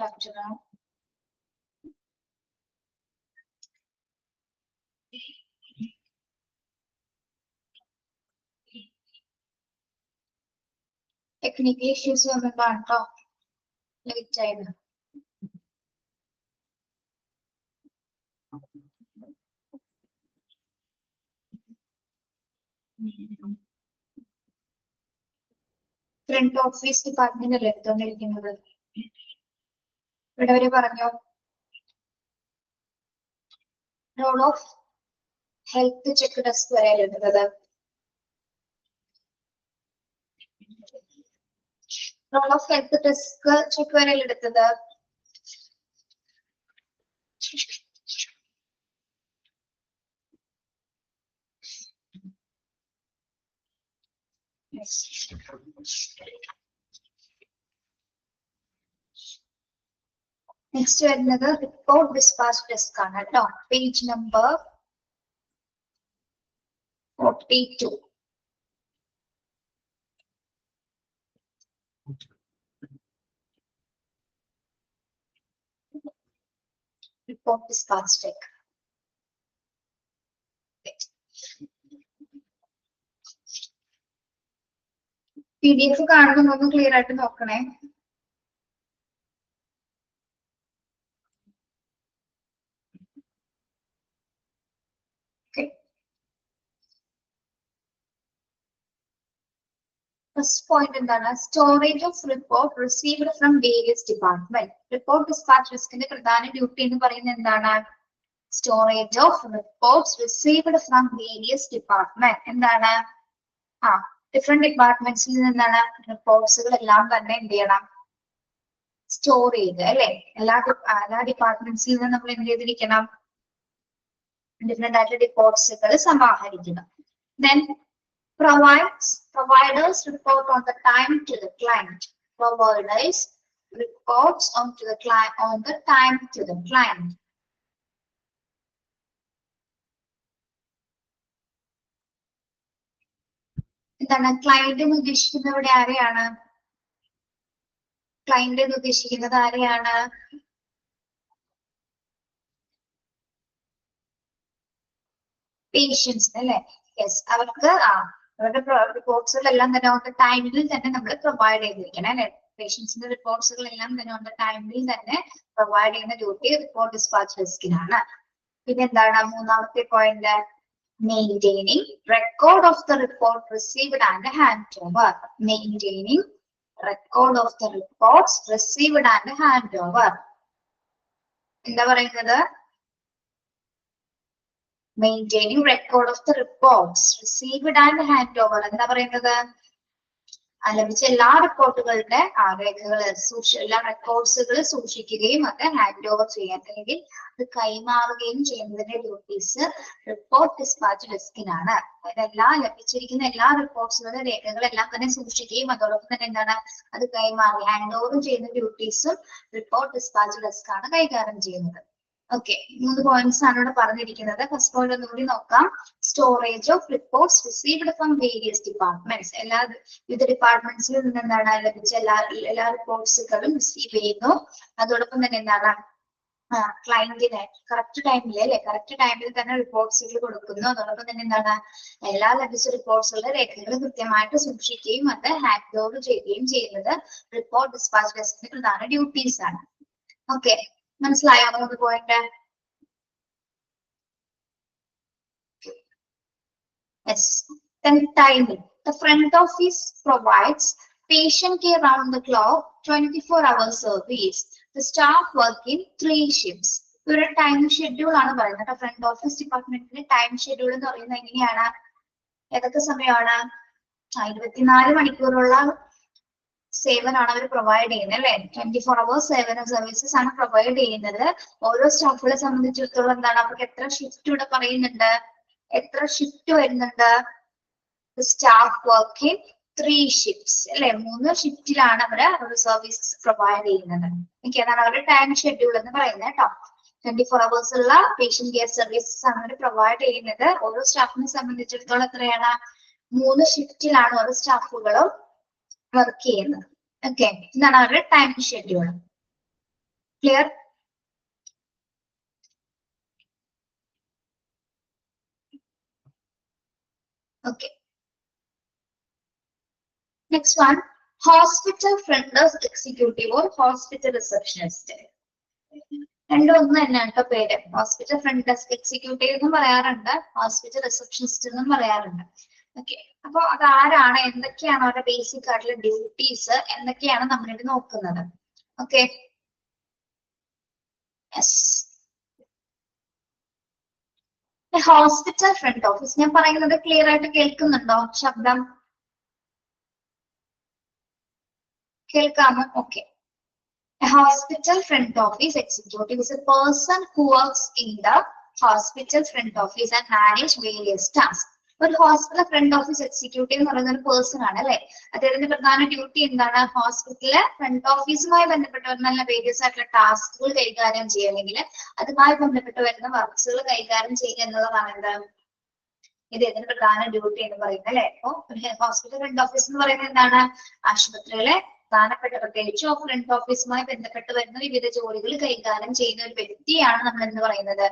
structure. Technical issues are part of late time. Front office department role of health check desk role of health desk check Next another report dispatch desk page number 42. Report dispatch check. PDF കാണുമ്പോൾ clear ആയിട്ട് നോക്കണേ. Okay. First point എന്താണ്? Storage of report received from various departments. Report dispatch desk-ന്റെ പ്രധാന duty എന്ന് പറയുന്നത് എന്താണ്? Storage of reports received from various departments. എന്താണ്? different departments ൽ നിന്നാണ് റിപ്പോർട്ട്സുകൾ എല്ലാം തന്നെ എന്ത് ചെയ്യണം? സ്റ്റോർ ചെയ്ത് അല്ലെ എല്ലാ ഡിപ്പാർട്ട്മെന്റ്സിൽ നിന്ന് നമ്മൾ എന്ത് ചെയ്തിരിക്കണം? ഡിഫറെന്റ് ആയിട്ട് റിപ്പോർട്ട്സുകൾ സമാഹരിക്കുക. Then providers report on the time to the client. Providers reports on the time to the client. എന്താണ് ക്ലയന്റ് എന്ന് ഉദ്ദേശിക്കുന്നത് ഇവിടെ ആരെയാണ്? ക്ലയന്റ് എന്ന് ഉദ്ദേശിക്കുന്നത് ആരെയാണ്? പേഷ്യൻസ് അല്ലെ? യെസ്, അവർക്ക് അവരുടെ റിപ്പോർട്ട്സുകൾ എല്ലാം തന്നെ ഓൺ ദ ടൈമിൽ തന്നെ നമ്മൾ പ്രൊവൈഡ് ചെയ്തിരിക്കണം അല്ലെ? പേഷ്യൻസിന്റെ റിപ്പോർട്ട്സുകൾ എല്ലാം തന്നെ ഓൺ ദ ടൈമിൽ തന്നെ പ്രൊവൈഡ് ചെയ്യുന്ന ഡ്യൂട്ടി റിപ്പോർട്ട് ഡിസ്പാച്ച് ഡെസ്കിനാണ്. പിന്നെ എന്താണ് മൂന്നാമത്തെ point? Maintaining record of the report received and handover. Maintaining record of the reports received and handover. എന്താ പറയുന്നത്? Maintaining record of the reports received and handover. എന്താ പറയുന്നത്? ലഭിച്ച എല്ലാ റിപ്പോർട്ടുകളുടെ രേഖകൾ എല്ലാ റെക്കോർഡ്സുകൾ സൂക്ഷിക്കുകയും അത് ഹാൻഡ് ഓവർ ചെയ്യാൻ അല്ലെങ്കിൽ അത് കൈമാറുകയും ചെയ്യുന്നതിന്റെ ഡ്യൂട്ടീസ് റിപ്പോർട്ട് ഡിസ്പാച്ച് ഡെസ്കിനാണ്. അതെല്ലാം ലഭിച്ചിരിക്കുന്ന എല്ലാ റിപ്പോർട്ട്സുകളുടെ രേഖകളെല്ലാം തന്നെ സൂക്ഷിക്കുകയും അതോടൊപ്പം തന്നെ എന്താണ് അത് കൈമാറി ഹാൻഡ് ഓവർ ചെയ്യുന്ന ഡ്യൂട്ടീസും റിപ്പോർട്ട് ഡിസ്പാച്ച് ഡെസ്ക് ആണ് കൈകാര്യം ചെയ്യുന്നത്. ഓക്കെ, 3 പോയിന്റ്സ് ആണ് ഇവിടെ പറഞ്ഞിരിക്കുന്നത്. ഫസ്റ്റ് പോയിന്റ് ഒന്നുകൂടി നോക്കാം. Storage of reports received from various departments. വിവിധ ഡിപ്പാർട്ട്മെന്റ്സിൽ നിന്ന് എന്താണ് ലഭിച്ച എല്ലാ റിപ്പോർട്ട്സുകളും റിസീവ് ചെയ്യുന്നു. അതോടൊപ്പം തന്നെ എന്താണ് ക്ലയന്റിന് കറക്റ്റ് ടൈമിൽ കറക്റ്റ് ടൈമിൽ തന്നെ റിപ്പോർട്ട്സുകൾ കൊടുക്കുന്നു. അതോടൊപ്പം തന്നെ എന്താണ് എല്ലാ ലഭിച്ച റിപ്പോർട്ട്സുകളുടെ രേഖകൾ കൃത്യമായിട്ട് സൂക്ഷിക്കുകയും അത് ഹാൻഡ് ഓവർ ചെയ്യുകയും ചെയ്യുന്നത് റിപ്പോർട്ട് ഡിസ്പാച്ച് ഡെസ്കിന്റെ പ്രധാന ഡ്യൂട്ടീസ് ആണ്. ഓക്കെ, മനസ്സിലായോ നമുക്ക് point? Yes. Then timing. The front office provides patient care round the clock, 24-hour service. The staff work in 3 shifts. ഒരു ടൈം ഷെഡ്യൂൾ ആണ് പറയുന്നത്. ഫ്രണ്ട് ഓഫീസ് ഡിപ്പാർട്ട്മെന്റിന്റെ ടൈം ഷെഡ്യൂൾ എന്ന് പറയുന്നത് എങ്ങനെയാണ്? ഏതൊക്കെ സമയമാണ്? 24 മണിക്കൂറുള്ള സേവനമാണ് അവർ പ്രൊവൈഡ് ചെയ്യുന്നത് അല്ലെ? 24 hours സേവന സർവീസസ് ആണ് പ്രൊവൈഡ് ചെയ്യുന്നത്. ഓരോ സ്റ്റാഫുകളെ സംബന്ധിച്ചിടത്തോളം എന്താണ് അവർക്ക് എത്ര ഷിഫ്റ്റ് ഇവിടെ പറയുന്നുണ്ട്? എത്ര ഷിഫ്റ്റ് വരുന്നുണ്ട്? സ്റ്റാഫ് വർക്ക് ഇൻ 3 shifts അല്ലെ? 3 ഷിഫ്റ്റിലാണ് അവര് ഒരു സർവീസ് പ്രൊവൈഡ് ചെയ്യുന്നത്. ഓക്കെ, അതാണ് അവരുടെ ടൈം ഷെഡ്യൂൾ എന്ന് പറയുന്നത് കേട്ടോ. 24 hours ഉള്ള പേഷ്യന്റ് കെയർ സർവീസസ് ആണ് അവർ പ്രൊവൈഡ് ചെയ്യുന്നത്. ഓരോ സ്റ്റാഫിനെ സംബന്ധിച്ചിടത്തോളം എത്രയാണ്? 3 ഷിഫ്റ്റിലാണ് ഓരോ സ്റ്റാഫുകളും വർക്ക് ചെയ്യുന്നത്. ഓക്കെ, ഇതാണ് അവരുടെ time schedule. Clear? Okay. Next one, hospital front desk executive or hospital receptionist. രണ്ടും ഒന്ന് തന്നെയാണ് കേട്ടോ പേര്. ഹോസ്പിറ്റൽ ഫ്രണ്ട് ഡെസ്ക് എക്സിക്യൂട്ടീവ് എന്നും പറയാറുണ്ട്, ഹോസ്പിറ്റൽ റിസപ്ഷനിസ്റ്റ് എന്നും പറയാറുണ്ട്. ഓക്കെ, അപ്പൊ അത് ആരാണ്, എന്തൊക്കെയാണ് അവരുടെ ബേസിക് ആയിട്ടുള്ള ഡ്യൂട്ടീസ്, എന്തൊക്കെയാണ് നമ്മളിത് നോക്കുന്നത്. Okay, yes. Hospital front office ഞാൻ പറയുന്നത് ക്ലിയർ ആയിട്ട് കേൾക്കുന്നുണ്ടോ? ശബ്ദം കേൾക്കാമോ? Okay. A hospital front office executive is a person who works in the hospital front office and manage various tasks. ഒരു ഹോസ്പിറ്റൽ ഫ്രണ്ട് ഓഫീസ് എക്സിക്യൂട്ടീവ് എന്ന് പറയുന്ന ഒരു പേഴ്സൺ ആണ് അല്ലെ. അദ്ദേഹത്തിന്റെ പ്രധാന ഡ്യൂട്ടി എന്താണ്? ഹോസ്പിറ്റലിലെ ഫ്രണ്ട് ഓഫീസുമായി ബന്ധപ്പെട്ട് നല്ല വേരിയസ് ആയിട്ടുള്ള ടാസ്കുകൾ കൈകാര്യം ചെയ്യുക, അല്ലെങ്കിൽ അതുമായി ബന്ധപ്പെട്ട് വരുന്ന വർക്ക്സുകൾ കൈകാര്യം ചെയ്യുക എന്നുള്ളതാണ് എന്ത്, ഇത് ഇതിന്റെ പ്രധാന ഡ്യൂട്ടി എന്ന് പറയുന്നത് അല്ലെ. അപ്പൊ ഹോസ്പിറ്റൽ ഫ്രണ്ട് ഓഫീസ് എന്ന് പറയുന്നത് എന്താണ്? ആശുപത്രിയിലെ പ്രധാനപ്പെട്ട പ്രത്യേകിച്ച് ഫ്രണ്ട് ഓഫീസുമായി ബന്ധപ്പെട്ട് വരുന്ന വിവിധ ജോലികൾ കൈകാര്യം ചെയ്യുന്ന ഒരു വ്യക്തിയാണ് നമ്മൾ എന്ന് പറയുന്നത്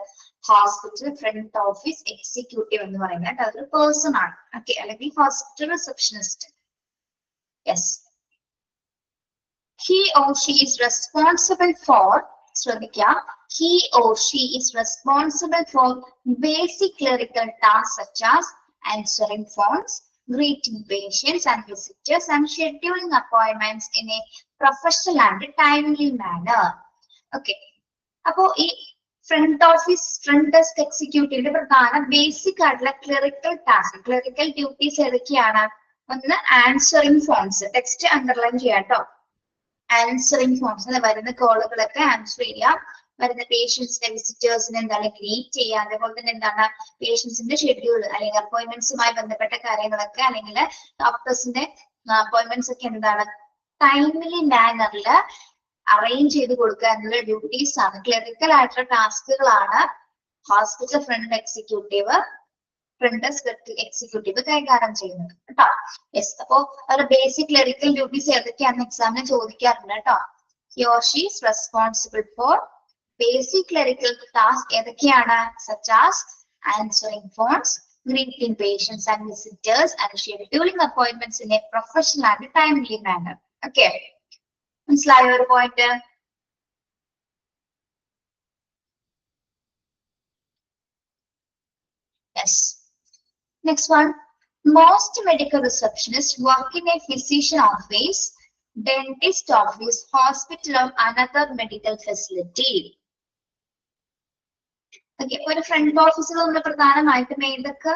ഹോസ്പിറ്റൽ ഫ്രണ്ട് ഓഫീസ് എക്സിക്യൂട്ടീവ് എന്ന് പറയുന്നത്. അതൊരു പേഴ്സൺ ആണ്. ഓക്കെ, അല്ലെങ്കിൽ hospital receptionist. Yes. He or she is responsible for, ശ്രദ്ധിക്കുക, he or she is responsible for basic clerical tasks such as answering phones, greeting patients and visitors, and scheduling appointments in a professional and timely manner. Okay, അപ്പോ ഈ front office front desk എക്സിക്യൂട്ടീവിന്റെ പ്രധാന basic ആയിട്ടുള്ള clerical task, clerical duties ഏതൊക്കെയാണ്? ഒന്ന്, answering phones. Text underline ചെയ്യാം കേട്ടോ. Answering phones, വരുന്ന കോളുകളൊക്കെ answer ചെയ്യുക, വരുന്ന പേഷ്യൻസിനെ വിസിറ്റേഴ്സിനെ എന്താണ് ഗ്രീറ്റ് ചെയ്യുക, അതേപോലെ തന്നെ എന്താണ് പേഷ്യൻസിന്റെ ഷെഡ്യൂൾ അല്ലെങ്കിൽ അപ്പോയിന്റ്മെന്റ്സുമായി ബന്ധപ്പെട്ട കാര്യങ്ങളൊക്കെ, അല്ലെങ്കിൽ ഡോക്ടേഴ്സിന്റെ അപ്പോയിന്റ്മെന്റ്സ് ഒക്കെ എന്താണ് ടൈംലി മാനറിൽ അറേഞ്ച് ചെയ്ത് കൊടുക്കുക എന്നുള്ള ഡ്യൂട്ടീസ് ആണ്, ക്ലറിക്കൽ ആയിട്ടുള്ള ടാസ്കുകളാണ് hospital front executive, front desk executive കൈകാര്യം ചെയ്യുന്നത് കേട്ടോ. യെസ്, അപ്പോ അവരുടെ ബേസിക് ക്ലറിക്കൽ ഡ്യൂട്ടീസ് ഏതൊക്കെയാണെന്ന് എക്സാമിന് ചോദിക്കാറുണ്ട് കേട്ടോ. He or she is responsible for basic clerical tasks ഏതൊക്കെയാണ്? Such as answering phones, greeting patients and visitors, and scheduling appointments in a professional and timely manner. Okay, മനസ്സിലായോ ഒരു point? Yes. Next one, most medical receptionists work in a physician office, dentist office, hospital, or another medical facility. Okay, ഒരു front ഓഫീസിൽ നമ്മൾ പ്രധാനമായിട്ടും ഏതൊക്കെ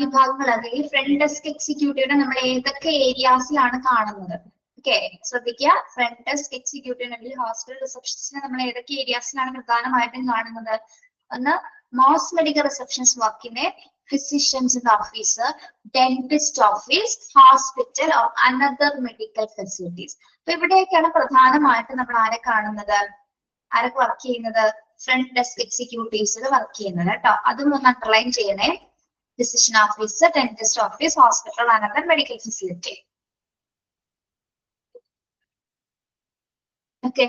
വിഭാഗങ്ങൾ, അല്ലെങ്കിൽ front desk എക്സിക്യൂട്ടീവിനെ നമ്മൾ ഏതൊക്കെ ഏരിയാസിലാണ് കാണുന്നത്? ഓക്കെ, ശ്രദ്ധിക്കുക, ഫ്രണ്ട് ഡെസ്ക് എക്സിക്യൂട്ടീവ് അല്ലെങ്കിൽ ഹോസ്പിറ്റൽ റിസപ്ഷനിസ്റ്റിനെ നമ്മൾ ഏതൊക്കെ ഏരിയാസിലാണ് പ്രധാനമായിട്ടും കാണുന്നത്? ഒന്ന്, most medical receptions work in A physician's office, dentist office, hospital or another medical facilities. അപ്പൊ ഇവിടെയൊക്കെയാണ് പ്രധാനമായിട്ട് നമ്മൾ ആരെ കാണുന്നത്, ആരൊക്കെ വർക്ക് ചെയ്യുന്നത്? ഫ്രണ്ട് ഡെസ്ക് എക്സിക്യൂട്ടീവ്സിൽ വർക്ക് ചെയ്യുന്നത് കേട്ടോ. അതും ഒന്ന് അണ്ടർലൈൻ ചെയ്യണേ. Physician office, dentist office, hospital, another medical facility. Okay,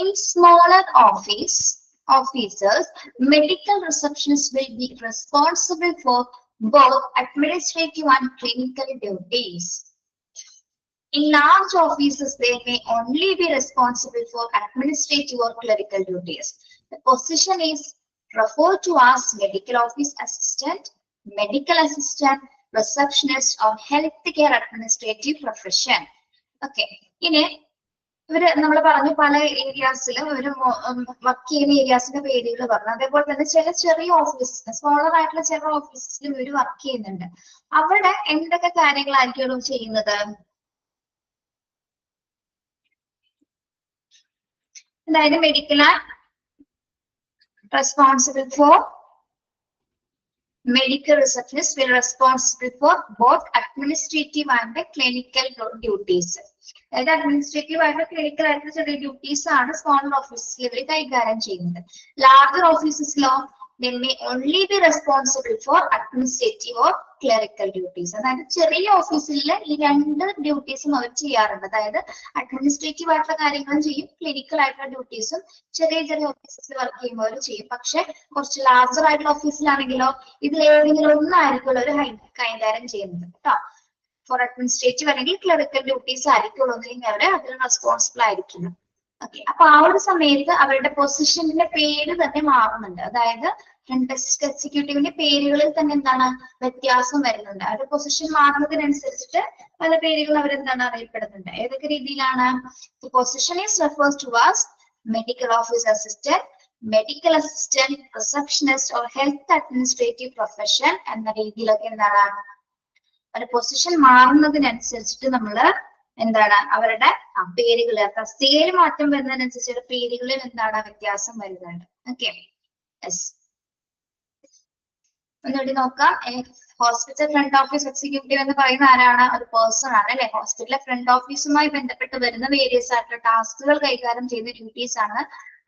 in smaller offices, medical receptionists will be responsible for both administrative and clinical duties. In large offices, they may only be responsible for administrative or clerical duties. The position is referred to as medical office assistant, medical assistant, receptionist, or healthcare administrative profession. Okay, ഇനി ഇവര് നമ്മൾ പറഞ്ഞു പല ഏരിയാസിലും ഇവര് work ചെയ്യുന്ന ഏരിയാസിന്റെ പേരുകൾ പറഞ്ഞു. അതേപോലെ തന്നെ ചില ചെറിയ ഓഫീസസ്, സ്മോളർ ആയിട്ടുള്ള ചില ഓഫീസസിലും ഇവര് വർക്ക് ചെയ്യുന്നുണ്ട്. അവിടെ എന്തൊക്കെ കാര്യങ്ങളായിരിക്കും ഇവർ ചെയ്യുന്നത്? അതായത് medical responsible for medical receptionists will responsible for both administrative and clinical duties. അതായത് അഡ്മിനിസ്ട്രേറ്റീവ് ആയിട്ട് ക്ലിനിക്കൽ ആയിട്ടുള്ള ചെറിയ ഡ്യൂട്ടീസ് ആണ് സ്മോൾ ഓഫീസിൽ ഇവർ കൈകാര്യം ചെയ്യുന്നത്. ലാർജർ ഓഫീസസിലോ they may only be responsible for administrative or clerical duties. അതായത് ചെറിയ ഓഫീസിലെ ഈ രണ്ട് ഡ്യൂട്ടീസും അവർ ചെയ്യാറുണ്ട്. അതായത് അഡ്മിനിസ്ട്രേറ്റീവ് ആയിട്ടുള്ള കാര്യങ്ങളും ചെയ്യും, ക്ലിനിക്കൽ ആയിട്ടുള്ള ഡ്യൂട്ടീസും ചെറിയ ചെറിയ ഓഫീസിൽ വർക്ക് ചെയ്യുമ്പോൾ ചെയ്യും. പക്ഷെ കുറച്ച് ലാർജർ ആയിട്ടുള്ള ഓഫീസിലാണെങ്കിലോ ഇതിൽ ഏതെങ്കിലും ഒന്നായിരിക്കും ഒരു കൈകാര്യം ചെയ്യുന്നത് കേട്ടോ. ഫോർ അഡ്മിനിസ്ട്രേറ്റീവ് അല്ലെങ്കിൽ ക്ലറിക്കൽ ഡ്യൂട്ടീസ് ആയിരിക്കുള്ളൂ എന്നെങ്കിൽ അവര് അതിന് റെസ്പോൺസിബിൾ ആയിരിക്കണം. ഓക്കെ, അപ്പൊ ആ ഒരു സമയത്ത് അവരുടെ പൊസിഷന്റെ പേര് തന്നെ മാറുന്നുണ്ട്. അതായത് ഫ്രണ്ട് ഡെസ്ക് എക്സിക്യൂട്ടീവിന്റെ പേരുകളിൽ തന്നെ എന്താണ് വ്യത്യാസം വരുന്നുണ്ട്. അവരുടെ പൊസിഷൻ മാറുന്നതിനനുസരിച്ചിട്ട് പല പേരുകൾ അവരെന്താണ് അറിയപ്പെടുന്നുണ്ട്. ഏതൊക്കെ രീതിയിലാണ്? Position is refers to as medical office assistant, medical assistant, receptionist or health administrative profession എന്ന രീതിയിലൊക്കെ എന്താണ് അവരുടെ പൊസിഷൻ മാറുന്നതിനനുസരിച്ചിട്ട് നമ്മള് എന്താണ് അവരുടെ പേരുകൾ, തസ്തികയിൽ മാറ്റം വരുന്നതിനനുസരിച്ച് പേരുകളിൽ എന്താണ് വ്യത്യാസം വരുന്നുണ്ട്. ഓക്കെ, യെസ്, ഒന്നുകൂടി നോക്കാം. ഹോസ്പിറ്റൽ ഫ്രണ്ട് ഓഫീസ് എക്സിക്യൂട്ടീവ് എന്ന് പറയുന്ന ആരാണ്? ഒരു പേഴ്സൺ ആണ് അല്ലെ. ഹോസ്പിറ്റലിലെ ഫ്രണ്ട് ഓഫീസുമായി ബന്ധപ്പെട്ട് വരുന്ന വേരിയസ് ആയിട്ടുള്ള ടാസ്കുകൾ കൈകാര്യം ചെയ്യുന്ന ഡ്യൂട്ടീസ് ആണ്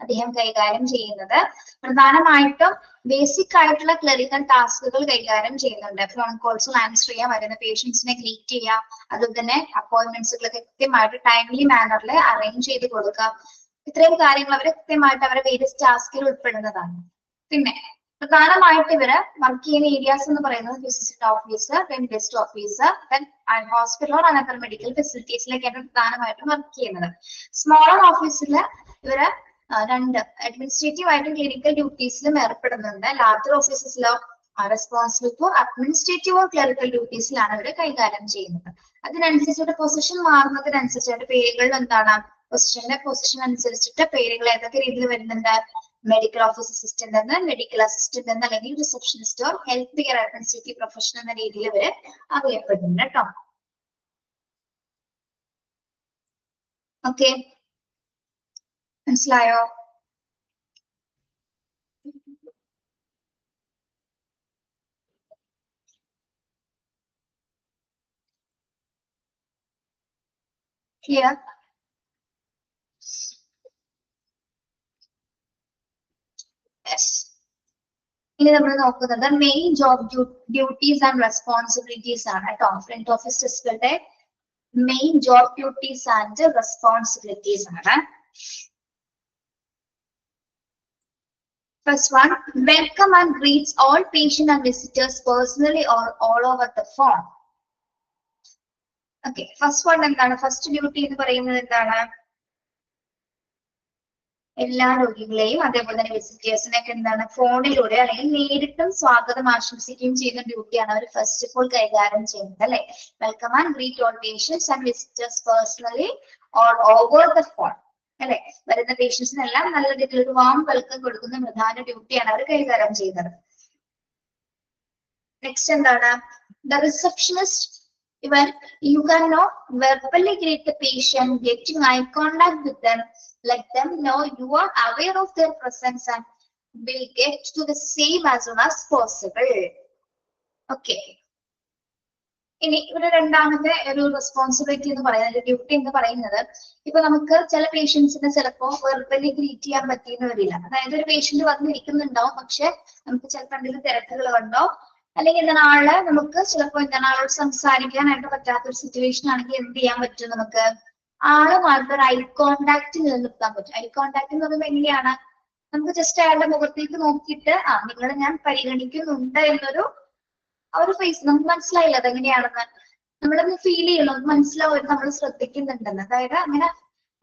അദ്ദേഹം കൈകാര്യം ചെയ്യുന്നത്. പ്രധാനമായിട്ടും ബേസിക് ആയിട്ടുള്ള ക്ലറിക്കൽ ടാസ്കുകൾ കൈകാര്യം ചെയ്യുന്നുണ്ട്. ഫോൺ കോൾസ് ആൻസർ ചെയ്യാം, വരുന്ന പേഷ്യൻസിനെ ഗ്രീറ്റ് ചെയ്യാം, അതുപോലെ തന്നെ അപ്പോയിന്റ്മെന്റ്സുകൾ കൃത്യമായിട്ട് ടൈംലി മാനറിൽ അറേഞ്ച് ചെയ്ത് കൊടുക്കാം. ഇത്രയും കാര്യങ്ങൾ അവർ കൃത്യമായിട്ട് അവരുടെ വേരിയസ് ടാസ്കിൽ ഉൾപ്പെടുന്നതാണ്. പിന്നെ പ്രധാനമായിട്ട് ഇവര് വർക്ക് ചെയ്യുന്ന ഏരിയാസ് എന്ന് പറയുന്നത് physicist officer, then guest officer, then hospital or another medical ഫെസിലിറ്റീസിലേക്കാണ് പ്രധാനമായിട്ടും വർക്ക് ചെയ്യുന്നത്. സ്മോളർ ഓഫീസിൽ ഇവര് രണ്ട് അഡ്മിനിസ്ട്രേറ്റീവ് ആയിട്ടും ക്ലിനിക്കൽ ഡ്യൂട്ടീസിലും ഏർപ്പെടുന്നുണ്ട്. ലാർജർ ഓഫീസസിലോ responsible for administrative or clerical ഡ്യൂട്ടീസിലാണ് ഇവര് കൈകാര്യം ചെയ്യുന്നത്. അതിനനുസരിച്ചിട്ട് പൊസിഷൻ മാറുന്നതിനനുസരിച്ചിട്ട് പേരുകളിൽ എന്താണ് പൊസിഷൻ അനുസരിച്ചിട്ട് പേരുകൾ ഏതൊക്കെ രീതിയിൽ വരുന്നുണ്ട്? മെഡിക്കൽ ഓഫീസ് അസിസ്റ്റന്റ് എന്ന്, മെഡിക്കൽ അസിസ്റ്റന്റ് എന്ന്, അല്ലെങ്കിൽ receptionist or health care administrative profession എന്ന രീതിയിൽ ഇവര് അറിയപ്പെടുന്നുണ്ട് കേട്ടോ. ഓക്കെ, മനസ്സിലായോ? ക്ലിയർ? ഇനി നമ്മൾ നോക്കുന്നത് main job duties and responsibilities ആണ് കേട്ടോ. ഫ്രണ്ട് ഓഫീസേഴ്സുകളുടെ main job duties and responsibilities ആണ്. First one, welcome and greets all patients and visitors personally or all over the phone. Okay, first one എന്താണ്? First duty എന്ന് പറയുന്നത് എന്താണ്? എല്ലാ രോഗികളെയും അതേപോലെ തന്നെ വിസിറ്റേഴ്സിനെയൊക്കെ എന്താണ് ഫോണിലൂടെ അല്ലെങ്കിൽ നേരിട്ടും സ്വാഗതം ആശംസിക്കുകയും ചെയ്യുന്ന ഡ്യൂട്ടിയാണ് അവർ ഫസ്റ്റ് ഓഫ് ഓൾ കൈകാര്യം ചെയ്യുന്നത് അല്ലെ. Welcome and greet all patients and visitors personally or over the phone അല്ലെ. വരുന്ന പേഷ്യൻസിനെല്ലാം നല്ല രീതിയിൽ ഒരു വാം വെൽക്കം കൊടുക്കുന്ന പ്രധാന ഡ്യൂട്ടിയാണ് അവർ കൈകാര്യം ചെയ്യുന്നത്. നെക്സ്റ്റ് എന്താണ്? The receptionist, even you cannot verbally greet the patient, getting eye contact with them, let them know you are aware of their presence and will get to the same as soon as possible. Okay. ഇനി ഇവിടെ രണ്ടാമത്തെ ഒരു responsibility എന്ന് പറയുന്നത്, duty എന്ന് പറയുന്നത്, ഇപ്പൊ നമുക്ക് ചില പേഷ്യൻസിനെ ചിലപ്പോ വെർബലി ഗ്രീറ്റ് ചെയ്യാൻ പറ്റിയെന്ന് വരില്ല. അതായത് ഒരു പേഷ്യന്റ് വന്നിരിക്കുന്നുണ്ടാവും, പക്ഷെ നമുക്ക് ചിലപ്പോൾ എന്തെങ്കിലും തിരക്കുകൾ കണ്ടോ അല്ലെങ്കിൽ എന്താണ് ആള് നമുക്ക് ചിലപ്പോ എന്താണ് ആളോട് സംസാരിക്കാനായിട്ട് പറ്റാത്തൊരു സിറ്റുവേഷൻ ആണെങ്കിൽ എന്ത് ചെയ്യാൻ പറ്റും? നമുക്ക് ആളുമായിട്ട് ഒരു ഐ കോണ്ടാക്ട് നിലനിർത്താൻ പറ്റും. ഐ കോണ്ടാക്ട് എന്ന് പറയുമ്പോൾ എങ്ങനെയാണ്? നമുക്ക് ജസ്റ്റ് അയാളുടെ മുഖത്തേക്ക് നോക്കിയിട്ട് നിങ്ങളെ ഞാൻ പരിഗണിക്കുന്നുണ്ട് എന്നൊരു ഒരു ഫേസ് നമുക്ക് മനസ്സിലായില്ല അതെങ്ങനെയാണെന്ന് നമ്മളൊന്ന് ഫീൽ ചെയ്യണം, നമുക്ക് മനസ്സിലാവും നമ്മൾ ശ്രദ്ധിക്കുന്നുണ്ടെന്ന്. അതായത് അങ്ങനെ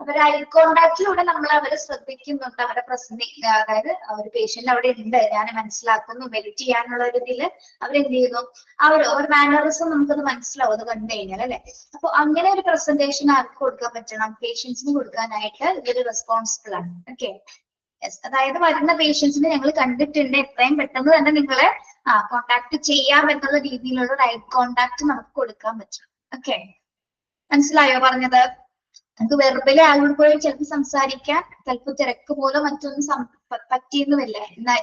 അവര് ഐ കോണ്ടാക്റ്റിലൂടെ നമ്മൾ അവരെ ശ്രദ്ധിക്കുന്നുണ്ട്, അവരുടെ പ്രസന്റ്, അതായത് ഒരു പേഷ്യന്റ് അവിടെ ഉണ്ട്, ഞാൻ മനസ്സിലാക്കുന്നു, മെഡിറ്റ് ചെയ്യാനുള്ള ഒരു ഇതില് അവരെന്ത് ചെയ്യുന്നു, ഒരു മാനറിസം നമുക്കത് മനസ്സിലാവും അത് കണ്ടു കഴിഞ്ഞാൽ അല്ലെ. അപ്പൊ അങ്ങനെ ഒരു പ്രസന്റേഷൻ ആർക്ക് കൊടുക്കാൻ പറ്റണം? പേഷ്യൻസിന് കൊടുക്കാനായിട്ട് ഇതൊരു റെസ്പോൺസിബിൾ ആണ്. ഓക്കെ, അതായത് വരുന്ന പേഷ്യൻസിനെ ഞങ്ങൾ കണ്ടിട്ടുണ്ട്, എത്രയും പെട്ടെന്ന് തന്നെ നിങ്ങളെ കോണ്ടാക്ട് ചെയ്യാം എന്നുള്ള രീതിയിലുള്ള ഒരു ഐ കോണ്ടാക്ട് നമുക്ക് കൊടുക്കാൻ പറ്റും. ഓക്കെ, മനസ്സിലായോ പറഞ്ഞത്? നമുക്ക് വെറുതെ ആളോട് പോയി ചിലപ്പോൾ സംസാരിക്കാൻ ചിലപ്പോൾ തിരക്ക് പോലെ മറ്റൊന്നും പറ്റിയെന്നുമില്ല.